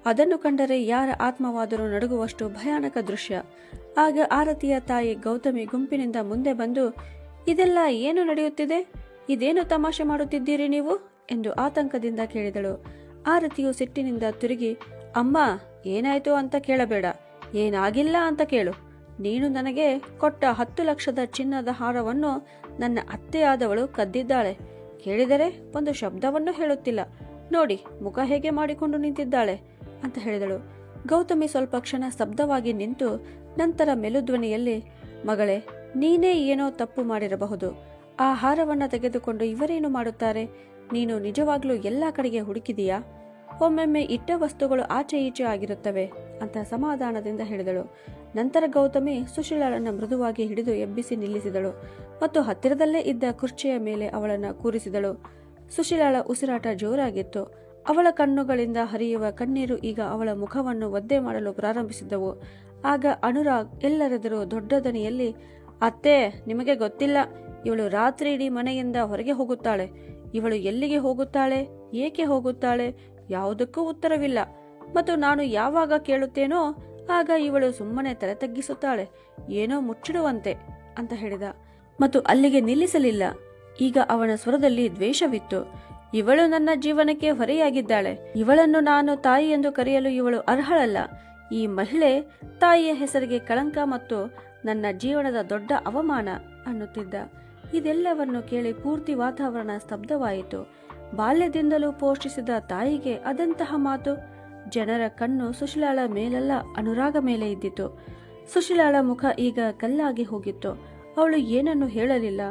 ಅದನ್ನು ಕಂಡರೆ ಯಾರ ಆತ್ಮವಾದರೂ ನಡುಗುವಷ್ಟು ಭಯಾನಕ ದೃಶ್ಯ. ಆಗ ಆರತಿಯ ತಾಯಿ ಗೌತಮಿ ಗುಂಪಿನಿಂದ ಮುಂದೆ ಬಂದು, ಇದೆಲ್ಲ ಏನು ನಡೆಯುತ್ತಿದೆ? ಇದೇನು ತಮಾಷೆ ಮಾಡುತ್ತಿದ್ದೀರಿ ನೀವು ಎಂದು ಆತಂಕದಿಂದ ಕೇಳಿದಳು. ಆರತಿಯು ಸಿಟ್ಟಿನಿಂದ ತಿರುಗಿ, ಅಮ್ಮ, ಏನಾಯ್ತು ಅಂತ ಕೇಳಬೇಡ, ಏನಾಗಿಲ್ಲ ಅಂತ ಕೇಳು. ನೀನು ನನಗೆ ಕೊಟ್ಟ 10 ಲಕ್ಷದ ಚಿನ್ನದ ಹಾರವನ್ನು ನನ್ನ ಅತ್ತೆಯಾದವಳು ಕದ್ದಿದ್ದಾಳೆ. ಕೇಳಿದರೆ ಒಂದು ಶಬ್ದವನ್ನು ಹೇಳುತ್ತಿಲ್ಲ. ನೋಡಿ ಮುಖ ಹೇಗೆ ಮಾಡಿಕೊಂಡು ನಿಂತಿದ್ದಾಳೆ ಅಂತ ಹೇಳಿದಳು. ಗೌತಮಿ ಸ್ವಲ್ಪ ಕ್ಷಣ ಸ್ತಬ್ಧವಾಗಿ ನಿಂತು ನಂತರ ಮೆಲುಧ್ವನಿಯಲ್ಲಿ, ಮಗಳೇ, ನೀನೇ ಏನೋ ತಪ್ಪು ಮಾಡಿರಬಹುದು. ಆ ಹಾರವನ್ನ ತೆಗೆದುಕೊಂಡು ಇವರೇನು ಮಾಡುತ್ತಾರೆ? ನೀನು ನಿಜವಾಗ್ಲೂ ಎಲ್ಲಾ ಕಡೆಗೆ ಹುಡುಕಿದೀಯಾ? ಒಮ್ಮೊಮ್ಮೆ ಇಟ್ಟ ವಸ್ತುಗಳು ಆಚೆ ಈಚೆ ಆಗಿರುತ್ತವೆ ಅಂತ ಸಮಾಧಾನದಿಂದ ಹೇಳಿದಳು. ನಂತರ ಗೌತಮಿ ಸುಶೀಲಾಳನ್ನ ಮೃದುವಾಗಿ ಹಿಡಿದು ಎಬ್ಬಿಸಿ ನಿಲ್ಲಿಸಿದಳು ಮತ್ತು ಹತ್ತಿರದಲ್ಲೇ ಇದ್ದ ಕುರ್ಚಿಯ ಮೇಲೆ ಅವಳನ್ನ ಕೂರಿಸಿದಳು. ಸುಶೀಲಾಳ ಉಸಿರಾಟ ಜೋರಾಗಿತ್ತು. ಅವಳ ಕಣ್ಣುಗಳಿಂದ ಹರಿಯುವ ಕಣ್ಣೀರು ಈಗ ಅವಳ ಮುಖವನ್ನು ಒದ್ದೆ ಮಾಡಲು ಪ್ರಾರಂಭಿಸಿದ್ದವು. ಆಗ ಅನುರಾಗ್ ಎಲ್ಲರೆದುರು ದೊಡ್ಡ ದನಿಯಲ್ಲಿ, ಅತ್ತೆ, ನಿಮಗೆ ಗೊತ್ತಿಲ್ಲ, ಇವಳು ರಾತ್ರಿ ಇಡೀ ಮನೆಯಿಂದ ಹೊರಗೆ ಹೋಗುತ್ತಾಳೆ. ಇವಳು ಎಲ್ಲಿಗೆ ಹೋಗುತ್ತಾಳೆ, ಏಕೆ ಹೋಗುತ್ತಾಳೆ, ಯಾವುದಕ್ಕೂ ಉತ್ತರವಿಲ್ಲ. ಮತ್ತು ನಾನು ಯಾವಾಗ ಕೇಳುತ್ತೇನೋ ಆಗ ಇವಳು ಸುಮ್ಮನೆ ತಲೆ ತಗ್ಗಿಸುತ್ತಾಳೆ, ಏನೋ ಮುಚ್ಚಿಡುವಂತೆ ಅಂತ ಹೇಳಿದ. ಮತ್ತು ಅಲ್ಲಿಗೆ ನಿಲ್ಲಿಸಲಿಲ್ಲ. ಈಗ ಅವನ ಸ್ವರದಲ್ಲಿ ದ್ವೇಷವಿತ್ತು. ಇವಳು ನನ್ನ ಜೀವನಕ್ಕೆ ಹೊರೆಯಾಗಿದ್ದಾಳೆ. ಇವಳನ್ನು ನಾನು ತಾಯಿ ಎಂದು ಕರೆಯಲು ಇವಳು ಅರ್ಹಳಲ್ಲ. ಈ ಮಹಿಳೆ ತಾಯಿಯ ಹೆಸರಿಗೆ ಕಳಂಕ ಮತ್ತು ನನ್ನ ಜೀವನದ ದೊಡ್ಡ ಅವಮಾನ ಅನ್ನುತ್ತಿದ್ದ. ಇದೆಲ್ಲವನ್ನು ಕೇಳಿ ಪೂರ್ತಿ ವಾತಾವರಣ ಸ್ತಬ್ಧವಾಯಿತು. ಬಾಲ್ಯದಿಂದಲೂ ಪೋಷಿಸಿದ ತಾಯಿಗೆ ಅದೆಂತಹ ಮಾತು? ಜನರ ಕಣ್ಣು ಸುಶೀಲಾಳ ಮೇಲಲ್ಲ, ಅನುರಾಗ ಮೇಲೆ ಇದ್ದಿತು. ಸುಶೀಲಾಳ ಮುಖ ಈಗ ಕಲ್ಲಾಗಿ ಹೋಗಿತ್ತು. ಅವಳು ಏನನ್ನು ಹೇಳಲಿಲ್ಲ.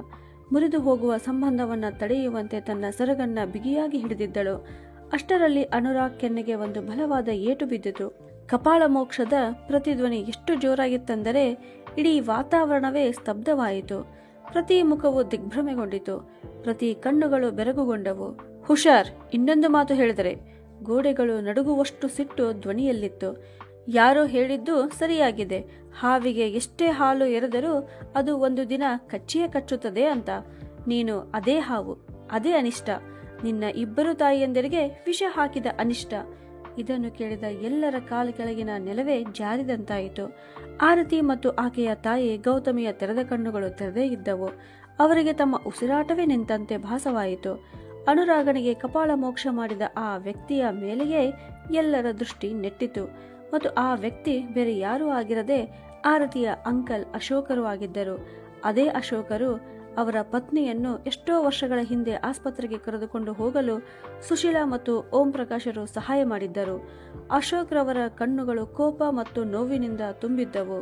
ಮುರಿದು ಹೋಗುವ ಸಂಬಂಧವನ್ನ ತಡೆಯುವಂತೆ ತನ್ನ ಸೆರಗನ್ನ ಬಿಗಿಯಾಗಿ ಹಿಡಿದಿದ್ದಳು. ಅಷ್ಟರಲ್ಲಿ ಅನುರಾಗ್ ಕೆನ್ನೆಗೆ ಒಂದು ಬಲವಾದ ಏಟು ಬಿದ್ದಿತು. ಕಪಾಳ ಮೋಕ್ಷದ ಪ್ರತಿಧ್ವನಿ ಎಷ್ಟು ಜೋರಾಗಿತ್ತೆಂದರೆ ಇಡೀ ವಾತಾವರಣವೇ ಸ್ತಬ್ಧವಾಯಿತು. ಪ್ರತಿ ಮುಖವು ದಿಗ್ಭ್ರಮೆಗೊಂಡಿತು. ಪ್ರತಿ ಕಣ್ಣುಗಳು ಬೆರಗುಗೊಂಡವು. ಹುಷಾರ್, ಇನ್ನೊಂದು ಮಾತು ಹೇಳಿದರೆ. ಗೋಡೆಗಳು ನಡುಗುವಷ್ಟು ಸಿಟ್ಟು ಧ್ವನಿಯಲ್ಲಿತ್ತು. ಯಾರೋ ಹೇಳಿದ್ದು ಸರಿಯಾಗಿದೆ, ಹಾವಿಗೆ ಎಷ್ಟೇ ಹಾಲು ಎರೆದರೂ ಅದು ಒಂದು ದಿನ ಕಚ್ಚಿಯೇ ಕಚ್ಚುತ್ತದೆ ಅಂತ. ನೀನು ಅದೇ ಹಾವು, ಅದೇ ಅನಿಷ್ಟ, ನಿನ್ನ ಇಬ್ಬರು ತಾಯಿಯಂದಿರಿಗೆ ವಿಷ ಹಾಕಿದ ಅನಿಷ್ಟ. ಇದನ್ನು ಕೇಳಿದ ಎಲ್ಲರ ಕಾಲ ಕೆಳಗಿನ ನೆಲವೇ ಜಾರಿದಂತಾಯಿತು. ಆರತಿ ಮತ್ತು ಆಕೆಯ ತಾಯಿ ಗೌತಮಿಯ ತೆರೆದ ಕಣ್ಣುಗಳು ತೆರೆದೇ ಇದ್ದವು. ಅವರಿಗೆ ತಮ್ಮ ಉಸಿರಾಟವೇ ನಿಂತಂತೆ ಭಾಸವಾಯಿತು. ಅನುರಾಗನಿಗೆ ಕಪಾಳ ಮೋಕ್ಷ ಮಾಡಿದ ಆ ವ್ಯಕ್ತಿಯ ಮೇಲೆಯೇ ಎಲ್ಲರ ದೃಷ್ಟಿ ನೆಟ್ಟಿತು. ಮತ್ತು ಆ ವ್ಯಕ್ತಿ ಬೇರೆ ಯಾರೂ ಆಗಿರದೆ ಆರತಿಯ ಅಂಕಲ್ ಅಶೋಕರು ಆಗಿದ್ದರು. ಅದೇ ಅಶೋಕರು ಅವರ ಪತ್ನಿಯನ್ನು ಎಷ್ಟೋ ವರ್ಷಗಳ ಹಿಂದೆ ಆಸ್ಪತ್ರೆಗೆ ಕರೆದುಕೊಂಡು ಹೋಗಲು ಸುಶೀಲಾ ಮತ್ತು ಓಂ ಪ್ರಕಾಶರು ಸಹಾಯ ಮಾಡಿದ್ದರು. ಅಶೋಕ್ ರವರ ಕಣ್ಣುಗಳು ಕೋಪ ಮತ್ತು ನೋವಿನಿಂದ ತುಂಬಿದ್ದವು.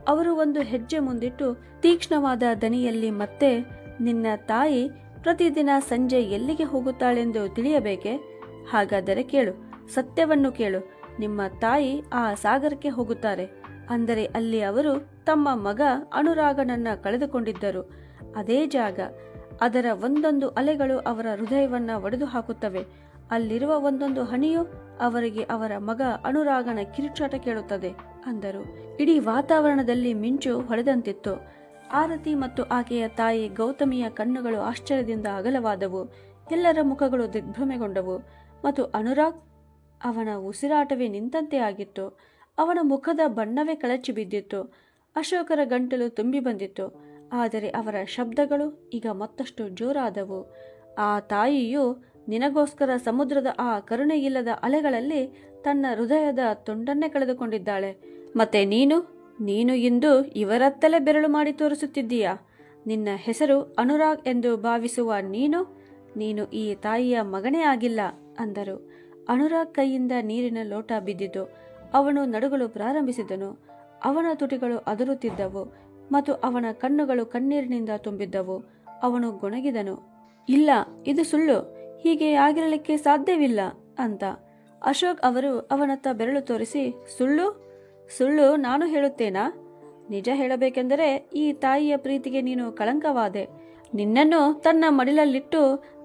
ಅವರು ಒಂದು ಹೆಜ್ಜೆ ಮುಂದಿಟ್ಟು ತೀಕ್ಷ್ಣವಾದ ದನಿಯಲ್ಲಿ ಮತ್ತೆ, ನಿನ್ನ ತಾಯಿ ಪ್ರತಿದಿನ ಸಂಜೆ ಎಲ್ಲಿಗೆ ಹೋಗುತ್ತಾಳೆಂದು ತಿಳಿಯಬೇಕೆ? ಹಾಗಾದರೆ ಕೇಳು, ಸತ್ಯವನ್ನು ಕೇಳು. ನಿಮ್ಮ ತಾಯಿ ಆ ಸಾಗರಕ್ಕೆ ಹೋಗುತ್ತಾರೆ. ಅಂದರೆ ಅಲ್ಲಿ ಅವರು ತಮ್ಮ ಮಗ ಅನುರಾಗನನ್ನ ಕಳೆದುಕೊಂಡಿದ್ದರು. ಅದೇ ಜಾಗ. ಅದರ ಒಂದೊಂದು ಅಲೆಗಳು ಅವರ ಹೃದಯವನ್ನ ಒಡೆದು ಹಾಕುತ್ತವೆ. ಅಲ್ಲಿರುವ ಒಂದೊಂದು ಹನಿಯು ಅವರಿಗೆ ಅವರ ಮಗ ಅನುರಾಗನ ಕಿರುಚಾಟ ಕೇಳುತ್ತದೆ ಅಂದರು. ಇಡೀ ವಾತಾವರಣದಲ್ಲಿ ಮಿಂಚು ಹೊಳೆದಂತಿತ್ತು. ಆರತಿ ಮತ್ತು ಆಕೆಯ ತಾಯಿ ಗೌತಮಿಯ ಕಣ್ಣುಗಳು ಆಶ್ಚರ್ಯದಿಂದ ಅಗಲವಾದವು. ಎಲ್ಲರ ಮುಖಗಳು ದಿಗ್ಭ್ರಮೆಗೊಂಡವು. ಮತ್ತು ಅನುರಾಗ್, ಅವನ ಉಸಿರಾಟವೇ ನಿಂತಂತೆ ಆಗಿತ್ತು. ಅವನ ಮುಖದ ಬಣ್ಣವೇ ಕಳಚಿ ಬಿದ್ದಿತ್ತು. ಅಶೋಕರ ಗಂಟಲು ತುಂಬಿ ಬಂದಿತ್ತು. ಆದರೆ ಅವರ ಶಬ್ದಗಳು ಈಗ ಮತ್ತಷ್ಟು ಜೋರಾದವು. ಆ ತಾಯಿಯು ನಿನಗೋಸ್ಕರ ಸಮುದ್ರದ ಆ ಕರುಣೆಯಿಲ್ಲದ ಅಲೆಗಳಲ್ಲಿ ತನ್ನ ಹೃದಯದ ತುಂಡನ್ನೇ ಕಳೆದುಕೊಂಡಿದ್ದಾಳೆ. ಮತ್ತೆ ನೀನು ಇಂದು ಇವರತ್ತಲೇ ಬೆರಳು ಮಾಡಿ ತೋರಿಸುತ್ತಿದ್ದೀಯಾ? ನಿನ್ನ ಹೆಸರು ಅನುರಾಗ್ ಎಂದು ಭಾವಿಸುವ ನೀನು ಈ ತಾಯಿಯ ಮಗನೇ ಆಗಿಲ್ಲ ಅಂದರು. ಅನುರಾಗ್ ಕೈಯಿಂದ ನೀರಿನ ಲೋಟ ಬಿದ್ದಿತು. ಅವನು ನಡುಗಲು ಪ್ರಾರಂಭಿಸಿದನು. ಅವನ ತುಟಿಗಳು ಅದರುತ್ತಿದ್ದವು ಮತ್ತು ಅವನ ಕಣ್ಣುಗಳು ಕಣ್ಣೀರಿನಿಂದ ತುಂಬಿದ್ದವು. ಅವನು ಗೊಣಗಿದನು. ಇಲ್ಲ, ಇದು ಸುಳ್ಳು, ಹೀಗೆ ಆಗಿರಲಿಕ್ಕೆ ಸಾಧ್ಯವಿಲ್ಲ ಅಂತ. ಅಶೋಕ್ ಅವರು ಅವನತ್ತ ಬೆರಳು ತೋರಿಸಿ, ಸುಳ್ಳು ನಾನು ಹೇಳುತ್ತೇನಾ? ನಿಜ ಹೇಳಬೇಕೆಂದರೆ ಈ ತಾಯಿಯ ಪ್ರೀತಿಗೆ ನೀನು ಕಳಂಕವಾದೆ. ನಿನ್ನನ್ನು ತನ್ನ ಮಡಿಲಲ್ಲಿಟ್ಟು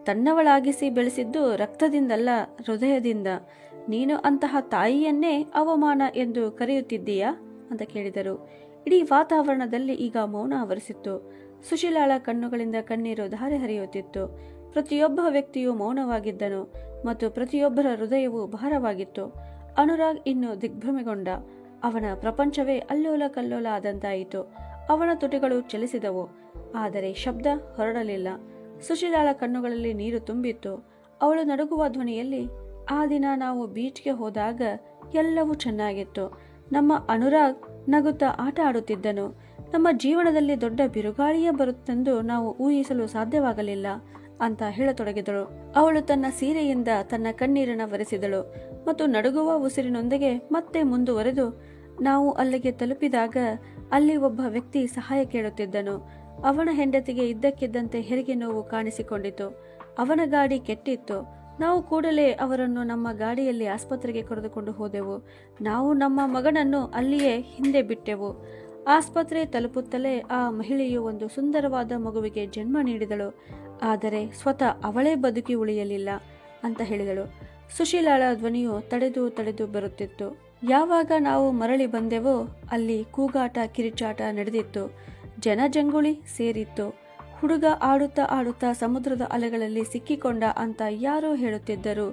ತನ್ನವಳಾಗಿಸಿ ಬೆಳೆಸಿದ್ದು ರಕ್ತದಿಂದಲ್ಲ, ಹೃದಯದಿಂದ. ನೀನು ಅಂತಹ ತಾಯಿಯನ್ನೇ ಅವಮಾನ ಎಂದು ಕರೆಯುತ್ತಿದ್ದೀಯಾ ಅಂತ ಕೇಳಿದರು. ಇಡೀ ವಾತಾವರಣದಲ್ಲಿ ಈಗ ಮೌನ ಆವರಿಸಿತ್ತು. ಸುಶೀಲಾಳ ಕಣ್ಣುಗಳಿಂದ ಕಣ್ಣೀರು ಧಾರೆ ಹರಿಯುತ್ತಿತ್ತು. ಪ್ರತಿಯೊಬ್ಬ ವ್ಯಕ್ತಿಯೂ ಮೌನವಾಗಿದ್ದನು ಮತ್ತು ಪ್ರತಿಯೊಬ್ಬರ ಹೃದಯವೂ ಭಾರವಾಗಿತ್ತು. ಅನುರಾಗ್ ಇನ್ನು ದಿಗ್ಭ್ರಮೆಗೊಂಡ. ಅವನ ಪ್ರಪಂಚವೇ ಅಲ್ಲೋಲ ಕಲ್ಲೋಲ ಆದಂತಾಯಿತು. ಅವನ ತುಟಿಗಳು ಚಲಿಸಿದವು, ಆದರೆ ಶಬ್ದ ಹೊರಡಲಿಲ್ಲ. ಸುಶೀಲಾಳ ಕಣ್ಣುಗಳಲ್ಲಿ ನೀರು ತುಂಬಿತ್ತು. ಅವಳು ನಡುಗುವ ಧ್ವನಿಯಲ್ಲಿ, ಆ ದಿನ ನಾವು ಬೀಚ್ಗೆ ಹೋದಾಗ ಎಲ್ಲವೂ ಚೆನ್ನಾಗಿತ್ತು. ನಮ್ಮ ಅನುರಾಗ್ ನಗುತ್ತಾ ಆಟ ಆಡುತ್ತಿದ್ದನು. ನಮ್ಮ ಜೀವನದಲ್ಲಿ ದೊಡ್ಡ ಬಿರುಗಾಳಿಯೇ ಬರುತ್ತೆಂದು ನಾವು ಊಹಿಸಲು ಸಾಧ್ಯವಾಗಲಿಲ್ಲ ಅಂತ ಹೇಳತೊಡಗಿದಳು. ಅವಳು ತನ್ನ ಸೀರೆಯಿಂದ ತನ್ನ ಕಣ್ಣೀರನ್ನು ಒರೆಸಿದಳು ಮತ್ತು ನಡುಗುವ ಉಸಿರಿನೊಂದಿಗೆ ಮತ್ತೆ ಮುಂದುವರೆದು, ನಾವು ಅಲ್ಲಿಗೆ ತಲುಪಿದಾಗ ಅಲ್ಲಿ ಒಬ್ಬ ವ್ಯಕ್ತಿ ಸಹಾಯ ಕೇಳುತ್ತಿದ್ದನು. ಅವನ ಹೆಂಡತಿಗೆ ಇದ್ದಕ್ಕಿದ್ದಂತೆ ಹೆರಿಗೆ ನೋವು ಕಾಣಿಸಿಕೊಂಡಿತು. ಅವನ ಗಾಡಿ ಕೆಟ್ಟಿತ್ತು. ನಾವು ಕೂಡಲೇ ಅವರನ್ನು ನಮ್ಮ ಗಾಡಿಯಲ್ಲಿ ಆಸ್ಪತ್ರೆಗೆ ಕರೆದುಕೊಂಡು ಹೋದೆವು. ನಾವು ನಮ್ಮ ಮಗನನ್ನು ಅಲ್ಲಿಯೇ ಹಿಂದೆ ಬಿಟ್ಟೆವು. ಆಸ್ಪತ್ರೆ ತಲುಪುತ್ತಲೇ ಆ ಮಹಿಳೆಯು ಒಂದು ಸುಂದರವಾದ ಮಗುವಿಗೆ ಜನ್ಮ ನೀಡಿದಳು. ಆದರೆ ಸ್ವತಃ ಅವಳೇ ಬದುಕಿ ಉಳಿಯಲಿಲ್ಲ ಅಂತ ಹೇಳಿದಳು. ಸುಶೀಲಾಳ ಧ್ವನಿಯು ತಡೆದು ಬರುತ್ತಿತ್ತು. ಯಾವಾಗ ನಾವು ಮರಳಿ ಬಂದೆವೋ ಅಲ್ಲಿ ಕೂಗಾಟ ಕಿರಿಚಾಟ ನಡೆದಿತ್ತು. ಜನಜಂಗುಳಿ ಸೇರಿತ್ತು. ಹುಡುಗ ಆಡುತ್ತಾ ಸಮುದ್ರದ ಅಲೆಗಳಲ್ಲಿ ಸಿಕ್ಕಿಕೊಂಡ ಅಂತ ಯಾರೋ ಹೇಳುತ್ತಿದ್ದರು.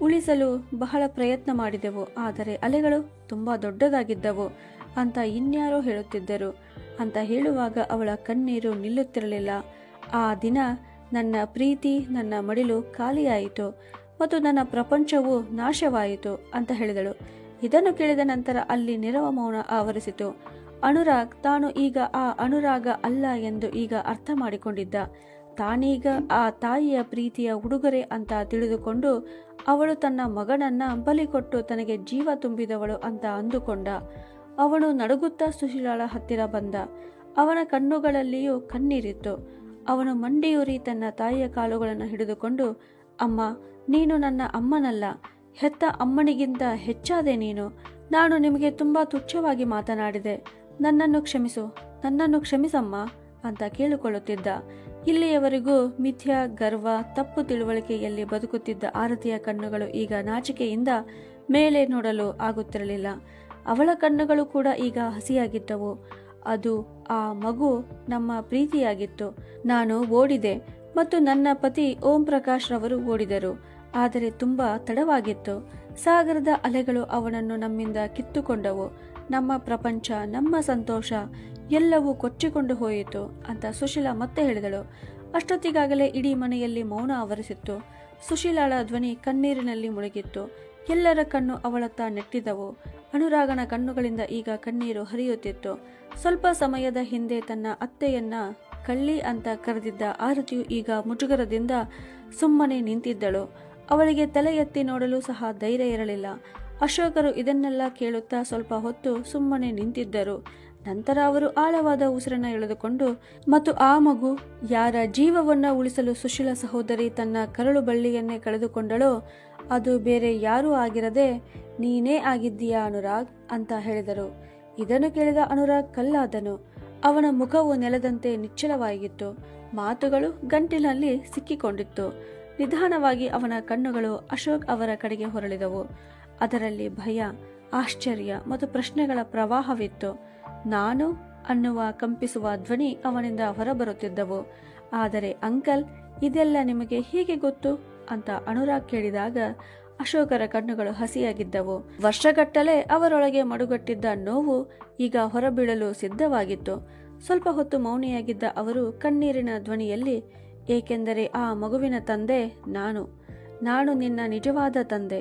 ಉಳಿಸಲು ಬಹಳ ಪ್ರಯತ್ನ ಮಾಡಿದೆವು, ಆದರೆ ಅಲೆಗಳು ತುಂಬಾ ದೊಡ್ಡದಾಗಿದ್ದವು ಅಂತ ಇನ್ಯಾರೋ ಹೇಳುತ್ತಿದ್ದರು ಅಂತ ಹೇಳುವಾಗ ಅವಳ ಕಣ್ಣೀರು ನಿಲ್ಲುತ್ತಿರಲಿಲ್ಲ. ಆ ದಿನ ನನ್ನ ಪ್ರೀತಿ, ನನ್ನ ಮಡಿಲು ಖಾಲಿಯಾಯಿತು ಮತ್ತು ನನ್ನ ಪ್ರಪಂಚವು ನಾಶವಾಯಿತು ಅಂತ ಹೇಳಿದಳು. ಇದನ್ನು ಕೇಳಿದ ನಂತರ ಅಲ್ಲಿ ನಿರವ ಮೌನ ಆವರಿಸಿತು. ಅನುರಾಗ್ ತಾನು ಈಗ ಆ ಅನುರಾಗ ಅಲ್ಲ ಎಂದು ಈಗ ಅರ್ಥ ಮಾಡಿಕೊಂಡಿದ್ದ. ತಾನೀಗ ಆ ತಾಯಿಯ ಪ್ರೀತಿಯ ಉಡುಗೊರೆ ಅಂತ ತಿಳಿದುಕೊಂಡು ಅವಳು ತನ್ನ ಮಗನನ್ನ ಬಲಿ ಕೊಟ್ಟು ತನಗೆ ಜೀವ ತುಂಬಿದವಳು ಅಂತ ಅಂದುಕೊಂಡ. ಅವನು ನಡುಗುತ್ತಾ ಸುಶೀಲಾಳ ಹತ್ತಿರ ಬಂದ. ಅವನ ಕಣ್ಣುಗಳಲ್ಲಿಯೂ ಕಣ್ಣೀರಿತ್ತು. ಅವನು ಮಂಡಿಯೂರಿ ತನ್ನ ತಾಯಿಯ ಕಾಲುಗಳನ್ನು ಹಿಡಿದುಕೊಂಡು, ಅಮ್ಮ, ನೀನು ನನ್ನ ಅಮ್ಮನಲ್ಲ, ಹೆತ್ತ ಅಮ್ಮನಿಗಿಂತ ಹೆಚ್ಚಾದೆ ನೀನು. ನಾನು ನಿಮಗೆ ತುಂಬಾ ತುಚ್ಛವಾಗಿ ಮಾತನಾಡಿದೆ. ನನ್ನನ್ನು ಕ್ಷಮಿಸಮ್ಮ ಅಂತ ಕೇಳಿಕೊಳ್ಳುತ್ತಿದ್ದ. ಇಲ್ಲಿಯವರೆಗೂ ಮಿಥ್ಯಾ ಗರ್ವ, ತಪ್ಪು ತಿಳುವಳಿಕೆಯಲ್ಲಿ ಬದುಕುತ್ತಿದ್ದ ಆರತಿಯ ಕಣ್ಣುಗಳು ಈಗ ನಾಚಿಕೆಯಿಂದ ಮೇಲೆ ನೋಡಲು ಆಗುತ್ತಿರಲಿಲ್ಲ. ಅವಳ ಕಣ್ಣುಗಳು ಕೂಡ ಈಗ ಹಸಿಯಾಗಿದ್ದವು. ಅದು ಆ ಮಗು ನಮ್ಮ ಪ್ರೀತಿಯಾಗಿತ್ತು. ನಾನು ಓಡಿದೆ ಮತ್ತು ನನ್ನ ಪತಿ ಓಂ ಪ್ರಕಾಶ್ ರವರು ಓಡಿದರು. ಆದರೆ ತುಂಬಾ ತಡವಾಗಿತ್ತು. ಸಾಗರದ ಅಲೆಗಳು ಅವನನ್ನು ನಮ್ಮಿಂದ ಕಿತ್ತುಕೊಂಡವು. ನಮ್ಮ ಪ್ರಪಂಚ, ನಮ್ಮ ಸಂತೋಷ ಎಲ್ಲವೂ ಕೊಚ್ಚಿಕೊಂಡು ಹೋಯಿತು ಅಂತ ಸುಶೀಲಾ ಮತ್ತೆ ಹೇಳಿದಳು. ಅಷ್ಟೊತ್ತಿಗಾಗಲೇ ಇಡೀ ಮನೆಯಲ್ಲಿ ಮೌನ ಆವರಿಸಿತ್ತು. ಸುಶೀಲಾಳ ಧ್ವನಿ ಕಣ್ಣೀರಿನಲ್ಲಿ ಮುಳುಗಿತ್ತು. ಎಲ್ಲರ ಕಣ್ಣು ಅವಳತ್ತ ನೆಟ್ಟಿದವು. ಅನುರಾಗನ ಕಣ್ಣುಗಳಿಂದ ಈಗ ಕಣ್ಣೀರು ಹರಿಯುತ್ತಿತ್ತು. ಸ್ವಲ್ಪ ಸಮಯದ ಹಿಂದೆ ತನ್ನ ಅತ್ತೆಯನ್ನ ಕಳ್ಳಿ ಅಂತ ಕರೆದಿದ್ದ ಆರತಿಯು ಈಗ ಮುಜುಗರದಿಂದ ಸುಮ್ಮನೆ ನಿಂತಿದ್ದಳು. ಅವಳಿಗೆ ತಲೆ ಎತ್ತಿ ನೋಡಲು ಸಹ ಧೈರ್ಯ ಇರಲಿಲ್ಲ. ಅಶೋಕರು ಇದನ್ನೆಲ್ಲ ಕೇಳುತ್ತಾ ಸ್ವಲ್ಪ ಹೊತ್ತು ಸುಮ್ಮನೆ ನಿಂತಿದ್ದರು. ನಂತರ ಅವರು ಆಳವಾದ ಉಸಿರನ್ನ ಎಳೆದುಕೊಂಡು, ಮತ್ತು ಆ ಮಗು ಯಾರ ಜೀವವನ್ನ ಉಳಿಸಲು ಸುಶೀಲಾ ಸಹೋದರಿ ತನ್ನ ಕರಳು ಬಳ್ಳಿಯನ್ನೇ ಕಳೆದುಕೊಂಡಳೋ ಅದು ಬೇರೆ ಯಾರೂ ಆಗಿರದೆ ನೀನೇ ಆಗಿದ್ದೀಯಾ ಅನುರಾಗ್ ಅಂತ ಹೇಳಿದರು. ಇದನ್ನು ಕೇಳಿದ ಅನುರಾಗ್ ಕಲ್ಲಾದನು. ಅವನ ಮುಖವು ನೆಲದಂತೆ ನಿಶ್ಚಲವಾಗಿತ್ತು. ಮಾತುಗಳು ಗಂಟಿನಲ್ಲಿ ಸಿಕ್ಕಿಕೊಂಡಿತ್ತು. ನಿಧಾನವಾಗಿ ಅವನ ಕಣ್ಣುಗಳು ಅಶೋಕ್ ಅವರ ಕಡೆಗೆ ಹೊರಳಿದವು. ಅದರಲ್ಲಿ ಭಯ, ಆಶ್ಚರ್ಯ ಮತ್ತು ಪ್ರಶ್ನೆಗಳ ಪ್ರವಾಹವಿತ್ತು. ನಾನು ಅನ್ನುವ ಕಂಪಿಸುವ ಧ್ವನಿ ಅವನಿಂದ ಹೊರಬರುತ್ತಿದ್ದವು. ಆದರೆ ಅಂಕಲ್, ಇದೆಲ್ಲ ನಿಮಗೆ ಹೀಗೆ ಗೊತ್ತು ಅಂತ ಅನುರಾಗ್ ಕೇಳಿದಾಗ ಅಶೋಕರ ಕಣ್ಣುಗಳು ಹಸಿಯಾಗಿದ್ದವು. ವರ್ಷಗಟ್ಟಲೆ ಅವರೊಳಗೆ ಮಡುಗಟ್ಟಿದ್ದ ನೋವು ಈಗ ಹೊರಬೀಳಲು ಸಿದ್ಧವಾಗಿತ್ತು. ಸ್ವಲ್ಪ ಹೊತ್ತು ಮೌನಿಯಾಗಿದ್ದ ಅವರು ಕಣ್ಣೀರಿನ ಧ್ವನಿಯಲ್ಲಿ, ಏಕೆಂದರೆ ಆ ಮಗುವಿನ ತಂದೆ ನಾನು ನಿನ್ನ ನಿಜವಾದ ತಂದೆ.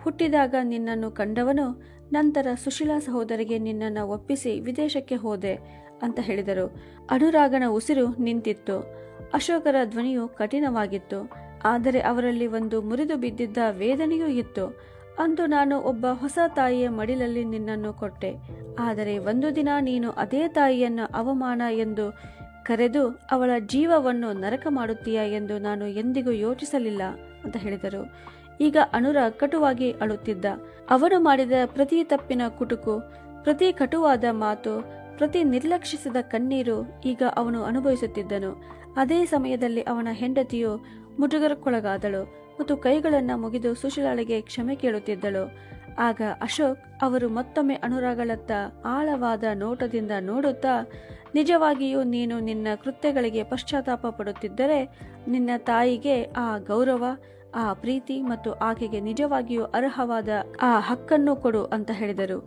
ಹುಟ್ಟಿದಾಗ ನಿನ್ನನ್ನು ಕಂಡವನು, ನಂತರ ಸುಶೀಲಾ ಸಹೋದರಿಗೆ ನಿನ್ನನ್ನು ಒಪ್ಪಿಸಿ ವಿದೇಶಕ್ಕೆ ಹೋದೆ ಅಂತ ಹೇಳಿದರು. ಅನುರಾಗನ ಉಸಿರು ನಿಂತಿತ್ತು. ಅಶೋಕರ ಧ್ವನಿಯು ಕಠಿಣವಾಗಿತ್ತು. ಆದರೆ ಅವರಲ್ಲಿ ಒಂದು ಮುರಿದು ಬಿದ್ದಿದ್ದ ವೇದನೆಯೂ ಇತ್ತು. ಅಂದು ನಾನು ಒಬ್ಬ ಹೊಸ ತಾಯಿಯ ಮಡಿಲಲ್ಲಿ ನಿನ್ನನ್ನು ಕೊಟ್ಟೆ. ಆದರೆ ಒಂದು ದಿನ ನೀನು ಅದೇ ತಾಯಿಯನ್ನು ಅವಮಾನ ಎಂದು ಕರೆದು ಅವಳ ಜೀವವನ್ನು ನರಕ ಮಾಡುತ್ತೀಯಾ ಎಂದು ನಾನು ಎಂದಿಗೂ ಯೋಚಿಸಲಿಲ್ಲ ಅಂತ ಹೇಳಿದರು. ಈಗ ಅನುರಾಗ್ ಕಟುವಾಗಿ ಅಳುತ್ತಿದ್ದ. ಅವನು ಮಾಡಿದ ಪ್ರತಿ ತಪ್ಪಿನ ಕುಟುಕು, ಪ್ರತಿ ಕಟುವಾದ ಮಾತು, ಪ್ರತಿ ನಿರ್ಲಕ್ಷಿಸಿದ ಕಣ್ಣೀರು ಈಗ ಅವನು ಅನುಭವಿಸುತ್ತಿದ್ದನು. ಅದೇ ಸಮಯದಲ್ಲಿ ಅವನ ಹೆಂಡತಿಯು ಮುಜುಗರಕ್ಕೊಳಗಾದಳು ಮತ್ತು ಕೈಗಳನ್ನು ಮುಗಿದು ಸುಶೀಲಾಳಿಗೆ ಕ್ಷಮೆ ಕೇಳುತ್ತಿದ್ದಳು. ಆಗ ಅಶೋಕ್ ಅವರು ಮತ್ತೊಮ್ಮೆ ಅನುರಾಗಳತ್ತ ಆಳವಾದ ನೋಟದಿಂದ ನೋಡುತ್ತಾ, ನಿಜವಾಗಿಯೂ ನೀನು ನಿನ್ನ ಕೃತ್ಯಗಳಿಗೆ ಪಶ್ಚಾತ್ತಾಪ ಪಡುತ್ತಿದ್ದರೆ ನಿನ್ನ ತಾಯಿಗೆ ಆ ಗೌರವ, ಆ ಪ್ರೀತಿ ಮತ್ತು ಆಕೆಗೆ ನಿಜವಾಗಿಯೂ ಅರ್ಹವಾದ ಆ ಹಕ್ಕನ್ನು ಕೊಡು ಅಂತ ಹೇಳಿದರು.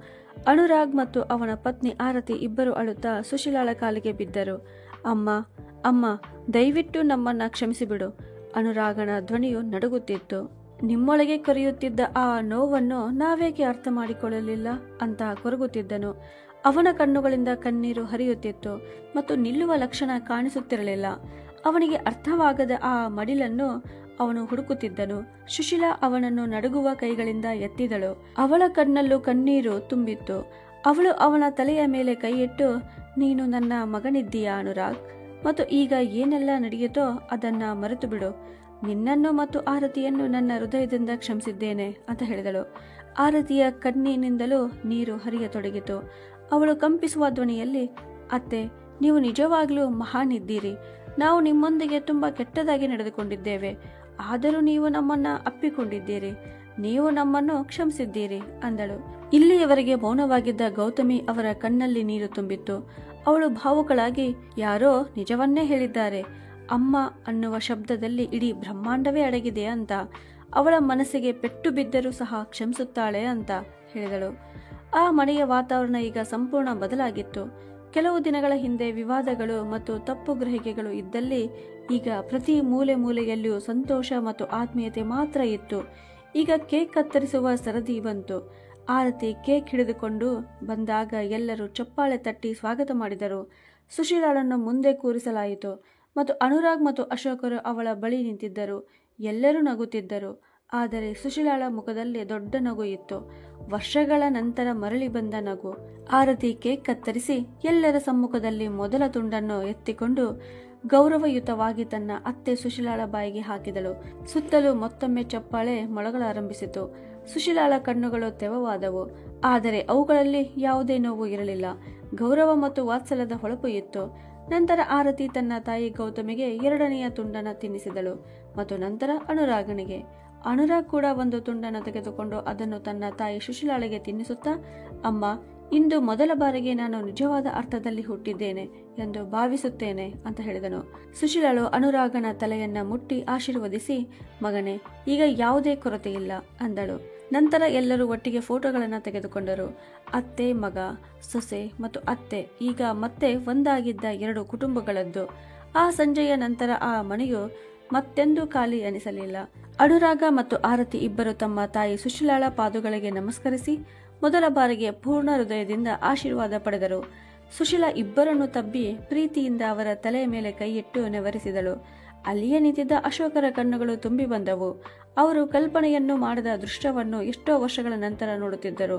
ಅನುರಾಗ್ ಮತ್ತು ಅವನ ಪತ್ನಿ ಆರತಿ ಇಬ್ಬರು ಅಳುತ್ತಾ ಸುಶೀಲಾಳ ಕಾಲಿಗೆ ಬಿದ್ದರು. ಅಮ್ಮ, ದಯವಿಟ್ಟು ನಮ್ಮನ್ನ ಕ್ಷಮಿಸಿಬಿಡು. ಅನುರಾಗನ ಧ್ವನಿಯು ನಡುಗುತ್ತಿತ್ತು. ನಿಮ್ಮೊಳಗೆ ಕರೆಯುತ್ತಿದ್ದ ಆ ನೋವನ್ನು ನಾವೇಕೆ ಅರ್ಥ ಮಾಡಿಕೊಳ್ಳಲಿಲ್ಲ ಅಂತ ಕೊರಗುತ್ತಿದ್ದನು. ಅವನ ಕಣ್ಣುಗಳಿಂದ ಕಣ್ಣೀರು ಹರಿಯುತ್ತಿತ್ತು ಮತ್ತು ನಿಲ್ಲುವ ಲಕ್ಷಣ ಕಾಣಿಸುತ್ತಿರಲಿಲ್ಲ. ಅವನಿಗೆ ಅರ್ಥವಾಗದ ಆ ಮಡಿಲನ್ನು ಅವನು ಹುಡುಕುತ್ತಿದ್ದನು. ಸುಶೀಲಾ ಅವನನ್ನು ನಡುಗುವ ಕೈಗಳಿಂದ ಎತ್ತಿದಳು. ಅವಳ ಕಣ್ಣಲ್ಲೂ ಕಣ್ಣೀರು ತುಂಬಿತ್ತು. ಅವಳು ಅವನ ತಲೆಯ ಮೇಲೆ ಕೈಯಿಟ್ಟು, ನೀನು ನನ್ನ ಮಗನಿದ್ದೀಯಾ ಅನುರಾಗ್, ಮತ್ತು ಈಗ ಏನೆಲ್ಲ ನಡೆಯುತ್ತೋ ಅದನ್ನ ಮರೆತು ಬಿಡು. ನಿನ್ನನ್ನು ಮತ್ತು ಆರತಿಯನ್ನು ನನ್ನ ಹೃದಯದಿಂದ ಕ್ಷಮಿಸಿದ್ದೇನೆ ಅಂತ ಹೇಳಿದಳು. ಆರತಿಯ ಕಣ್ಣಿನಿಂದಲೂ ನೀರು ಹರಿಯತೊಡಗಿತು. ಅವಳು ಕಂಪಿಸುವ ಧ್ವನಿಯಲ್ಲಿ, ಅತ್ತೆ, ನೀವು ನಿಜವಾಗ್ಲೂ ಮಹಾನ್ ಇದ್ದೀರಿ. ನಾವು ನಿಮ್ಮೊಂದಿಗೆ ತುಂಬಾ ಕೆಟ್ಟದಾಗಿ ನಡೆದುಕೊಂಡಿದ್ದೇವೆ. ಆದರೂ ನೀವು ನಮ್ಮನ್ನ ಅಪ್ಪಿಕೊಂಡಿದ್ದೀರಿ. ನೀವು ನಮ್ಮನ್ನು ಕ್ಷಮಿಸಿದ್ದೀರಿ ಅಂದಳು. ಇಲ್ಲಿಯವರೆಗೆ ಮೌನವಾಗಿದ್ದ ಗೌತಮಿ ಅವರ ಕಣ್ಣಲ್ಲಿ ನೀರು ತುಂಬಿತ್ತು. ಅವಳು ಭಾವುಕಳಾಗಿ, ಯಾರೋ ನಿಜವನ್ನೇ ಹೇಳಿದ್ದಾರೆ. ಅಮ್ಮ ಅನ್ನುವ ಶಬ್ದದಲ್ಲಿ ಇಡೀ ಬ್ರಹ್ಮಾಂಡವೇ ಅಡಗಿದೆ ಅಂತ. ಅವಳ ಮನಸ್ಸಿಗೆ ಪೆಟ್ಟು ಬಿದ್ದರೂ ಸಹ ಕ್ಷಮಿಸುತ್ತಾಳೆ ಅಂತ ಹೇಳಿದಳು. ಆ ಮನೆಯ ವಾತಾವರಣ ಈಗ ಸಂಪೂರ್ಣ ಬದಲಾಗಿತ್ತು. ಕೆಲವು ದಿನಗಳ ಹಿಂದೆ ವಿವಾದಗಳು ಮತ್ತು ತಪ್ಪು ಗ್ರಹಿಕೆಗಳು ಇದ್ದಲ್ಲಿ ಈಗ ಪ್ರತಿ ಮೂಲೆ ಮೂಲೆಯಲ್ಲಿಯೂ ಸಂತೋಷ ಮತ್ತು ಆತ್ಮೀಯತೆ ಮಾತ್ರ ಇತ್ತು. ಈಗ ಕೇಕ್ ಕತ್ತರಿಸುವ ಸರದಿ ಬಂತು. ಆರತಿ ಕೇಕ್ ಹಿಡಿದುಕೊಂಡು ಬಂದಾಗ ಎಲ್ಲರೂ ಚಪ್ಪಾಳೆ ತಟ್ಟಿ ಸ್ವಾಗತ ಮಾಡಿದರು. ಸುಶೀಲಾಳನ್ನು ಮುಂದೆ ಕೂರಿಸಲಾಯಿತು ಮತ್ತು ಅನುರಾಗ್ ಮತ್ತು ಅಶೋಕರು ಅವಳ ಬಳಿ ನಿಂತಿದ್ದರು. ಎಲ್ಲರೂ ನಗುತ್ತಿದ್ದರು. ಆದರೆ ಸುಶೀಲಾಳ ಮುಖದಲ್ಲಿ ದೊಡ್ಡ ನಗು ಇತ್ತು. ವರ್ಷಗಳ ನಂತರ ಮರಳಿ ಬಂದ ನಗು. ಆರತಿ ಕೇಕ್ ಕತ್ತರಿಸಿ ಎಲ್ಲರ ಸಮ್ಮುಖದಲ್ಲಿ ಮೊದಲ ತುಂಡನ್ನು ಎತ್ತಿಕೊಂಡು ಗೌರವಯುತವಾಗಿ ತನ್ನ ಅತ್ತೆ ಸುಶೀಲಾಳ ಬಾಯಿಗೆ ಹಾಕಿದಳು. ಸುತ್ತಲೂ ಮತ್ತೊಮ್ಮೆ ಚಪ್ಪಾಳೆ ಮೊಳಗಲಾರಂಭಿಸಿತು. ಸುಶೀಲಾಳ ಕಣ್ಣುಗಳು ತೆವವಾದವು. ಆದರೆ ಅವುಗಳಲ್ಲಿ ಯಾವುದೇ ನೋವು ಇರಲಿಲ್ಲ. ಗೌರವ ಮತ್ತು ವಾತ್ಸಲ್ಯದ ಹೊಳಪು ಇತ್ತು. ನಂತರ ಆರತಿ ತನ್ನ ತಾಯಿ ಗೌತಮಿಗೆ ಎರಡನೆಯ ತುಂಡನ್ನು ತಿನ್ನಿಸಿದಳು ಮತ್ತು ನಂತರ ಅನುರಾಗನಿಗೆ. ಅನುರಾಗ್ ಕೂಡ ಒಂದು ತುಂಡನ್ನು ತೆಗೆದುಕೊಂಡು ಅದನ್ನು ತನ್ನ ತಾಯಿ ಸುಶೀಲಾಳಿಗೆ ತಿನ್ನಿಸುತ್ತಾ, ಅಮ್ಮ, ಇಂದು ಮೊದಲ ಬಾರಿಗೆ ನಾನು ನಿಜವಾದ ಅರ್ಥದಲ್ಲಿ ಹುಟ್ಟಿದ್ದೇನೆ ಎಂದು ಭಾವಿಸುತ್ತೇನೆ ಅಂತ ಹೇಳಿದನು. ಸುಶೀಲಾಳು ಅನುರಾಗನ ತಲೆಯನ್ನ ಮುಟ್ಟಿ ಆಶೀರ್ವದಿಸಿ, ಮಗನೇ, ಈಗ ಯಾವುದೇ ಕೊರತೆ ಇಲ್ಲ ಅಂದಳು. ನಂತರ ಎಲ್ಲರೂ ಒಟ್ಟಿಗೆ ಫೋಟೋಗಳನ್ನು ತೆಗೆದುಕೊಂಡರು. ಅತ್ತೆ, ಮಗ, ಸೊಸೆ ಮತ್ತು ಅತ್ತೆ ಈಗ ಮತ್ತೆ ಒಂದಾಗಿದ್ದ 2 ಕುಟುಂಬಗಳದ್ದು. ಆ ಸಂಜೆಯ ನಂತರ ಆ ಮನೆಯು ಮತ್ತೆಂದೂ ಖಾಲಿ ಅನಿಸಲಿಲ್ಲ. ಅನುರಾಗ ಮತ್ತು ಆರತಿ ಇಬ್ಬರು ತಮ್ಮ ತಾಯಿ ಸುಶೀಲಾಳ ಪಾದಗಳಿಗೆ ನಮಸ್ಕರಿಸಿ ಮೊದಲ ಬಾರಿಗೆ ಪೂರ್ಣ ಹೃದಯದಿಂದ ಆಶೀರ್ವಾದ ಪಡೆದರು. ಸುಶೀಲಾ ಇಬ್ಬರನ್ನು ತಬ್ಬಿ ಪ್ರೀತಿಯಿಂದ ಅವರ ತಲೆಯ ಮೇಲೆ ಕೈಯಿಟ್ಟು ನೆವರಿಸಿದಳು. ಅಲ್ಲಿಯೇ ನಿಂತಿದ್ದ ಅಶೋಕರ ಕಣ್ಣುಗಳು ತುಂಬಿ ಬಂದವು. ಅವರು ಕಲ್ಪನೆಯನ್ನು ಮಾಡದ ದೃಶ್ಯವನ್ನು ಎಷ್ಟೋ ವರ್ಷಗಳ ನಂತರ ನೋಡುತ್ತಿದ್ದರು.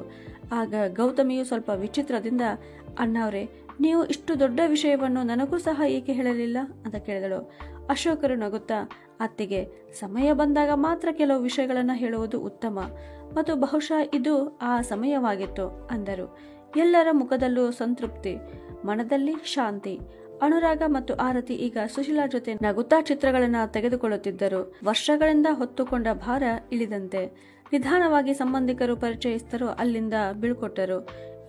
ಆಗ ಗೌತಮಿಯು ಸ್ವಲ್ಪ ವಿಚಿತ್ರದಿಂದ, ಅಣ್ಣವ್ರೆ, ನೀವು ಇಷ್ಟು ದೊಡ್ಡ ವಿಷಯವನ್ನು ನನಗೂ ಸಹ ಏಕೆ ಹೇಳಲಿಲ್ಲ ಅಂತ ಕೇಳಿದಳು. ಅಶೋಕರು ನಗುತ್ತಾ, ಅತ್ತಿಗೆ, ಸಮಯ ಬಂದಾಗ ಮಾತ್ರ ಕೆಲವು ವಿಷಯಗಳನ್ನು ಹೇಳುವುದು ಉತ್ತಮ ಮತ್ತು ಬಹುಶಃ ಇದು ಆ ಸಮಯವಾಗಿತ್ತು ಅಂದರು. ಎಲ್ಲರ ಮುಖದಲ್ಲೂ ಸಂತೃಪ್ತಿ, ಮನದಲ್ಲಿ ಶಾಂತಿ. ಅನುರಾಗ ಮತ್ತು ಆರತಿ ಈಗ ಸುಶೀಲಾ ಜೊತೆ ನಗುತ್ತಾ ಚಿತ್ರಗಳನ್ನ ತೆಗೆದುಕೊಳ್ಳುತ್ತಿದ್ದರು. ವರ್ಷಗಳಿಂದ ಹೊತ್ತುಕೊಂಡ ಭಾರ ಇಳಿದಂತೆ ನಿಧಾನವಾಗಿ ಸಂಬಂಧಿಕರು, ಪರಿಚಯಸ್ಥರು ಅಲ್ಲಿಂದ ಬೀಳ್ಕೊಟ್ಟರು.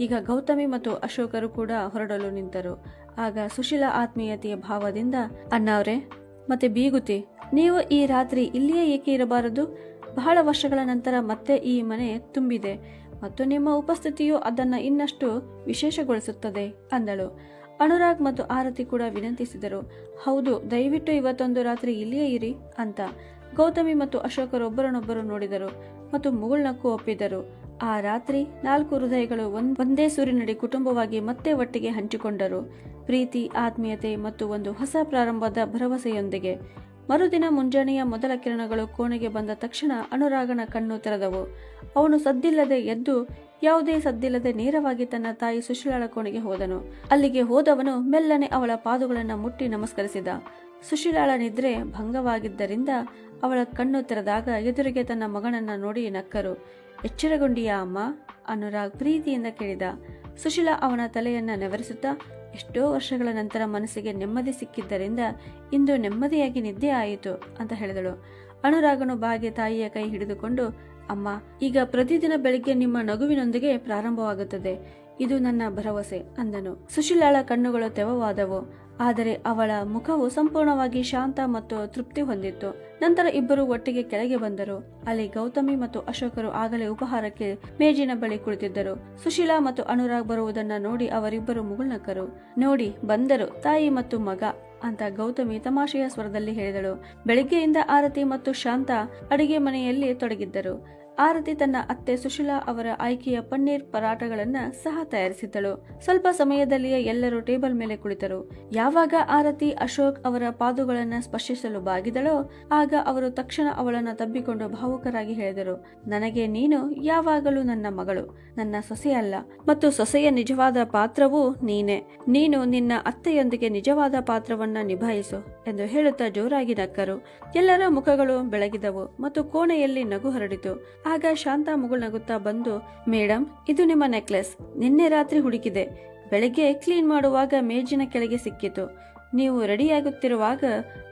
ಈಗ ಗೌತಮಿ ಮತ್ತು ಅಶೋಕರು ಕೂಡ ಹೊರಡಲು ನಿಂತರು. ಆಗ ಸುಶೀಲಾ ಆತ್ಮೀಯತೆಯ ಭಾವದಿಂದ, ಅಣ್ಣವ್ರೆ ಮತ್ತೆ ಬೀಗುತಿ, ನೀವು ಈ ರಾತ್ರಿ ಇಲ್ಲಿಯೇ ಏಕೆ ಇರಬಾರದು? ಬಹಳ ವರ್ಷಗಳ ನಂತರ ಮತ್ತೆ ಈ ಮನೆ ತುಂಬಿದೆ ಮತ್ತು ನಿಮ್ಮ ಉಪಸ್ಥಿತಿಯು ಅದನ್ನು ಇನ್ನಷ್ಟು ವಿಶೇಷಗೊಳಿಸುತ್ತದೆ ಅಂದಳು. ಅನುರಾಗ್ ಮತ್ತು ಆರತಿ ಕೂಡ ವಿನಂತಿಸಿದರು. ಹೌದು, ದಯವಿಟ್ಟು ಇವತ್ತೊಂದು ರಾತ್ರಿ ಇಲ್ಲಿಯೇ ಇರಿ ಅಂತ. ಗೌತಮಿ ಮತ್ತು ಅಶೋಕರು ಒಬ್ಬರನ್ನೊಬ್ಬರು ನೋಡಿದರು ಮತ್ತು ಮುಗುಳ್ನಕ್ಕೂ ಒಪ್ಪಿದರು. ಆ ರಾತ್ರಿ 4 ಹೃದಯಗಳು ಒಂದೇ ಸೂರಿನಡಿ ಕುಟುಂಬವಾಗಿ ಮತ್ತೆ ಒಟ್ಟಿಗೆ ಹಂಚಿಕೊಂಡರು, ಪ್ರೀತಿ, ಆತ್ಮೀಯತೆ ಮತ್ತು ಒಂದು ಹೊಸ ಪ್ರಾರಂಭದ ಭರವಸೆಯೊಂದಿಗೆ. ಮರುದಿನ ಮುಂಜಾನೆಯ ಮೊದಲ ಕಿರಣಗಳು ಕೋಣೆಗೆ ಬಂದ ತಕ್ಷಣ ಅನುರಾಗನ ಕಣ್ಣು ತೆರೆದವು. ಅವನು ಸದ್ದಿಲ್ಲದೆ ಎದ್ದು, ಯಾವುದೇ ಸದ್ದಿಲ್ಲದೆ ನೇರವಾಗಿ ತನ್ನ ತಾಯಿ ಸುಶೀಲಾಳ ಕೋಣೆಗೆ ಹೋದನು. ಅಲ್ಲಿಗೆ ಹೋದವನು ಮೆಲ್ಲನೆ ಅವಳ ಪಾದಗಳನ್ನು ಮುಟ್ಟಿ ನಮಸ್ಕರಿಸಿದ. ಸುಶೀಲಾಳ ನಿದ್ರೆ ಭಂಗವಾಗಿದ್ದರಿಂದ ಅವಳ ಕಣ್ಣು ತೆರೆದಾಗ ಎದುರಿಗೆ ತನ್ನ ಮಗನನ್ನ ನೋಡಿ ನಕ್ಕರು. ಎಚ್ಚರಗೊಂಡಿಯಾ ಅಮ್ಮ? ಅನುರಾಗ್ ಪ್ರೀತಿಯಿಂದ ಕೇಳಿದ. ಸುಶೀಲಾ ಅವನ ತಲೆಯನ್ನ ನೆವರಿಸುತ್ತಾ, ಎಷ್ಟೋ ವರ್ಷಗಳ ನಂತರ ಮನಸ್ಸಿಗೆ ನೆಮ್ಮದಿ ಸಿಕ್ಕಿದ್ದರಿಂದ ಇಂದು ನೆಮ್ಮದಿಯಾಗಿ ನಿದ್ದೆ ಆಯಿತು ಅಂತ ಹೇಳಿದಳು. ಅನುರಾಗನು ಬಾಗೆ ತಾಯಿಯ ಕೈ ಹಿಡಿದುಕೊಂಡು, ಅಮ್ಮ, ಈಗ ಪ್ರತಿದಿನ ಬೆಳಿಗ್ಗೆ ನಿಮ್ಮ ನಗುವಿನೊಂದಿಗೆ ಪ್ರಾರಂಭವಾಗುತ್ತದೆ, ಇದು ನನ್ನ ಭರವಸೆ ಅಂದನು. ಸುಶೀಲಾಳ ಕಣ್ಣುಗಳು ತೆವವಾದವು, ಆದರೆ ಅವಳ ಮುಖವು ಸಂಪೂರ್ಣವಾಗಿ ಶಾಂತ ಮತ್ತು ತೃಪ್ತಿ ಹೊಂದಿತ್ತು. ನಂತರ ಇಬ್ಬರು ಒಟ್ಟಿಗೆ ಕೆಳಗೆ ಬಂದರು. ಅಲ್ಲಿ ಗೌತಮಿ ಮತ್ತು ಅಶೋಕರು ಆಗಲೇ ಉಪಹಾರಕ್ಕೆ ಮೇಜಿನ ಬಳಿ ಕುಳಿತಿದ್ದರು. ಸುಶೀಲಾ ಮತ್ತು ಅನುರಾಗ್ ಬರುವುದನ್ನ ನೋಡಿ ಅವರಿಬ್ಬರು ಮುಗುಳ್ನಕ್ಕರು. ನೋಡಿ, ಬಂದರು ತಾಯಿ ಮತ್ತು ಮಗ ಅಂತ ಗೌತಮಿ ತಮಾಷೆಯ ಸ್ವರದಲ್ಲಿ ಹೇಳಿದಳು. ಬೆಳಗ್ಗೆಯಿಂದ ಆರತಿ ಮತ್ತು ಶಾಂತ ಅಡಿಗೆ ಮನೆಯಲ್ಲಿ ತೊಡಗಿದ್ದರು. ಆರತಿ ತನ್ನ ಅತ್ತೆ ಸುಶೀಲಾ ಅವರ ಆಯ್ಕೆಯ ಪನ್ನೀರ್ ಪರಾಟಗಳನ್ನ ಸಹ ತಯಾರಿಸಿದ್ದಳು. ಸ್ವಲ್ಪ ಸಮಯದಲ್ಲಿಯೇ ಎಲ್ಲರೂ ಟೇಬಲ್ ಮೇಲೆ ಕುಳಿತರು. ಯಾವಾಗ ಆರತಿ ಅಶೋಕ್ ಅವರ ಪಾದಗಳನ್ನ ಸ್ಪರ್ಶಿಸಲು ಬಾಗಿದಳೋ ಆಗ ಅವರು ತಕ್ಷಣ ಅವಳನ್ನ ತಬ್ಬಿಕೊಂಡು ಭಾವುಕರಾಗಿ ಹೇಳಿದರು, ನನಗೆ ನೀನು ಯಾವಾಗಲೂ ನನ್ನ ಮಗಳು, ನನ್ನ ಸೊಸೆಯಲ್ಲ, ಮತ್ತು ಸೊಸೆಯ ನಿಜವಾದ ಪಾತ್ರವೂ ನೀನೆ. ನೀನು ನಿನ್ನ ಅತ್ತೆಯೊಂದಿಗೆ ನಿಜವಾದ ಪಾತ್ರವನ್ನ ನಿಭಾಯಿಸು ಎಂದು ಹೇಳುತ್ತಾ ಜೋರಾಗಿ ನಕ್ಕರು. ಎಲ್ಲರ ಮುಖಗಳು ಬೆಳಗಿದವು ಮತ್ತು ಕೋಣೆಯಲ್ಲಿ ನಗು ಹರಡಿತು. ಆಗ ಶಾಂತ ಮುಗುಳ್ನಗುತ್ತಾ ಬಂದು, ಮೇಡಮ್, ಇದು ನಿಮ್ಮ ನೆಕ್ಲೆಸ್. ನಿನ್ನೆ ರಾತ್ರಿ ಹುಡುಕಿದೆ, ಬೆಳಗ್ಗೆ ಕ್ಲೀನ್ ಮಾಡುವಾಗ ಮೇಜಿನ ಕೆಳಗೆ ಸಿಕ್ಕಿತು. ನೀವು ರೆಡಿಯಾಗುತ್ತಿರುವಾಗ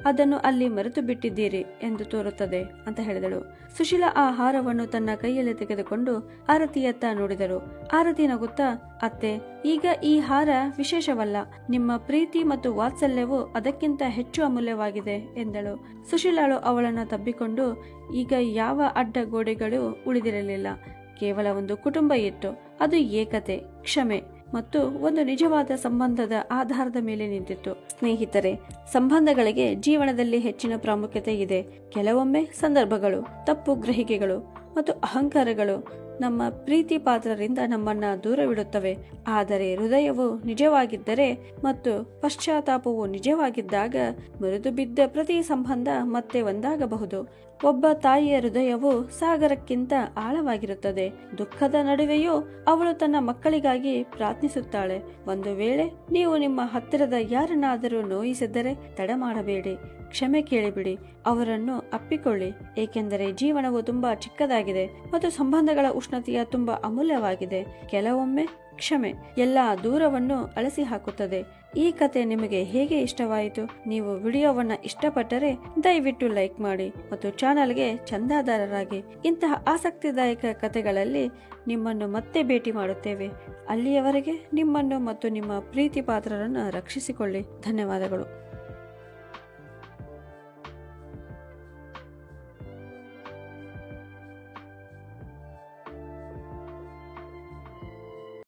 ಅದನ್ನು ಅಲ್ಲಿ ಮರೆತು ಬಿಟ್ಟಿದ್ದೀರಿ ಎಂದು ತೋರುತ್ತದೆ ಅಂತ ಹೇಳಿದಳು. ಸುಶೀಲಾ ಆ ಹಾರವನ್ನು ತನ್ನ ಕೈಯಲ್ಲಿ ತೆಗೆದುಕೊಂಡು ಆರತಿಯತ್ತ ನೋಡಿದರು. ಆರತಿ ನಗುತ್ತಾ, ಅತ್ತೆ, ಈಗ ಈ ಹಾರ ವಿಶೇಷವಲ್ಲ, ನಿಮ್ಮ ಪ್ರೀತಿ ಮತ್ತು ವಾತ್ಸಲ್ಯವು ಅದಕ್ಕಿಂತ ಹೆಚ್ಚು ಅಮೂಲ್ಯವಾಗಿದೆ ಎಂದಳು. ಸುಶೀಲಾಳು ಅವಳನ್ನು ತಬ್ಬಿಕೊಂಡು, ಈಗ ಯಾವ ಅಡ್ಡ ಗೋಡೆಗಳು ಉಳಿದಿರಲಿಲ್ಲ, ಕೇವಲ ಒಂದು ಕುಟುಂಬ ಇತ್ತು. ಅದು ಏಕತೆ, ಕ್ಷಮೆ ಮತ್ತು ಒಂದು ನಿಜವಾದ ಸಂಬಂಧದ ಆಧಾರದ ಮೇಲೆ ನಿಂತಿತ್ತು. ಸ್ನೇಹಿತರೆ, ಸಂಬಂಧಗಳಿಗೆ ಜೀವನದಲ್ಲಿ ಹೆಚ್ಚಿನ ಪ್ರಾಮುಖ್ಯತೆ ಇದೆ. ಕೆಲವೊಮ್ಮೆ ಸಂದರ್ಭಗಳು, ತಪ್ಪು ಗ್ರಹಿಕೆಗಳು ಮತ್ತು ಅಹಂಕಾರಗಳು ನಮ್ಮ ಪ್ರೀತಿ ಪಾತ್ರರಿಂದ ನಮ್ಮನ್ನ ದೂರವಿಡುತ್ತವೆ. ಆದರೆ ಹೃದಯವು ನಿಜವಾಗಿದ್ದರೆ ಮತ್ತು ಪಶ್ಚಾತ್ತಾಪವು ನಿಜವಾಗಿದ್ದಾಗ ಮುರಿದು ಬಿದ್ದ ಪ್ರತಿ ಸಂಬಂಧ ಮತ್ತೆ ಒಂದಾಗಬಹುದು. ಒಬ್ಬ ತಾಯಿಯ ಹೃದಯವು ಸಾಗರಕ್ಕಿಂತ ಆಳವಾಗಿರುತ್ತದೆ. ದುಃಖದ ನಡುವೆಯೂ ಅವಳು ತನ್ನ ಮಕ್ಕಳಿಗಾಗಿ ಪ್ರಾರ್ಥಿಸುತ್ತಾಳೆ. ಒಂದು ವೇಳೆ ನೀವು ನಿಮ್ಮ ಹತ್ತಿರದ ಯಾರನ್ನಾದರೂ ನೋಯಿಸಿದ್ದರೆ ತಡ ಮಾಡಬೇಡಿ. ಕ್ಷಮೆ ಕೇಳಿಬಿಡಿ, ಅವರನ್ನು ಅಪ್ಪಿಕೊಳ್ಳಿ. ಏಕೆಂದರೆ ಜೀವನವು ತುಂಬಾ ಚಿಕ್ಕದಾಗಿದೆ ಮತ್ತು ಸಂಬಂಧಗಳ ಉಷ್ಣತೆಯ ತುಂಬಾ ಅಮೂಲ್ಯವಾಗಿದೆ. ಕೆಲವೊಮ್ಮೆ ಕ್ಷಮೆ ಎಲ್ಲಾ ದೂರವನ್ನು ಅಳಿಸಿ ಹಾಕುತ್ತದೆ. ಈ ಕತೆ ನಿಮಗೆ ಹೇಗೆ ಇಷ್ಟವಾಯಿತು? ನೀವು ವಿಡಿಯೋವನ್ನ ಇಷ್ಟಪಟ್ಟರೆ ದಯವಿಟ್ಟು ಲೈಕ್ ಮಾಡಿ ಮತ್ತು ಚಾನಲ್ಗೆ ಚಂದಾದಾರರಾಗಿ. ಇಂತಹ ಆಸಕ್ತಿದಾಯಕ ಕತೆಗಳಲ್ಲಿ ನಿಮ್ಮನ್ನು ಮತ್ತೆ ಭೇಟಿ ಮಾಡುತ್ತೇವೆ. ಅಲ್ಲಿಯವರೆಗೆ ನಿಮ್ಮನ್ನು ಮತ್ತು ನಿಮ್ಮ ಪ್ರೀತಿ ಪಾತ್ರರನ್ನು ರಕ್ಷಿಸಿಕೊಳ್ಳಿ. ಧನ್ಯವಾದಗಳು.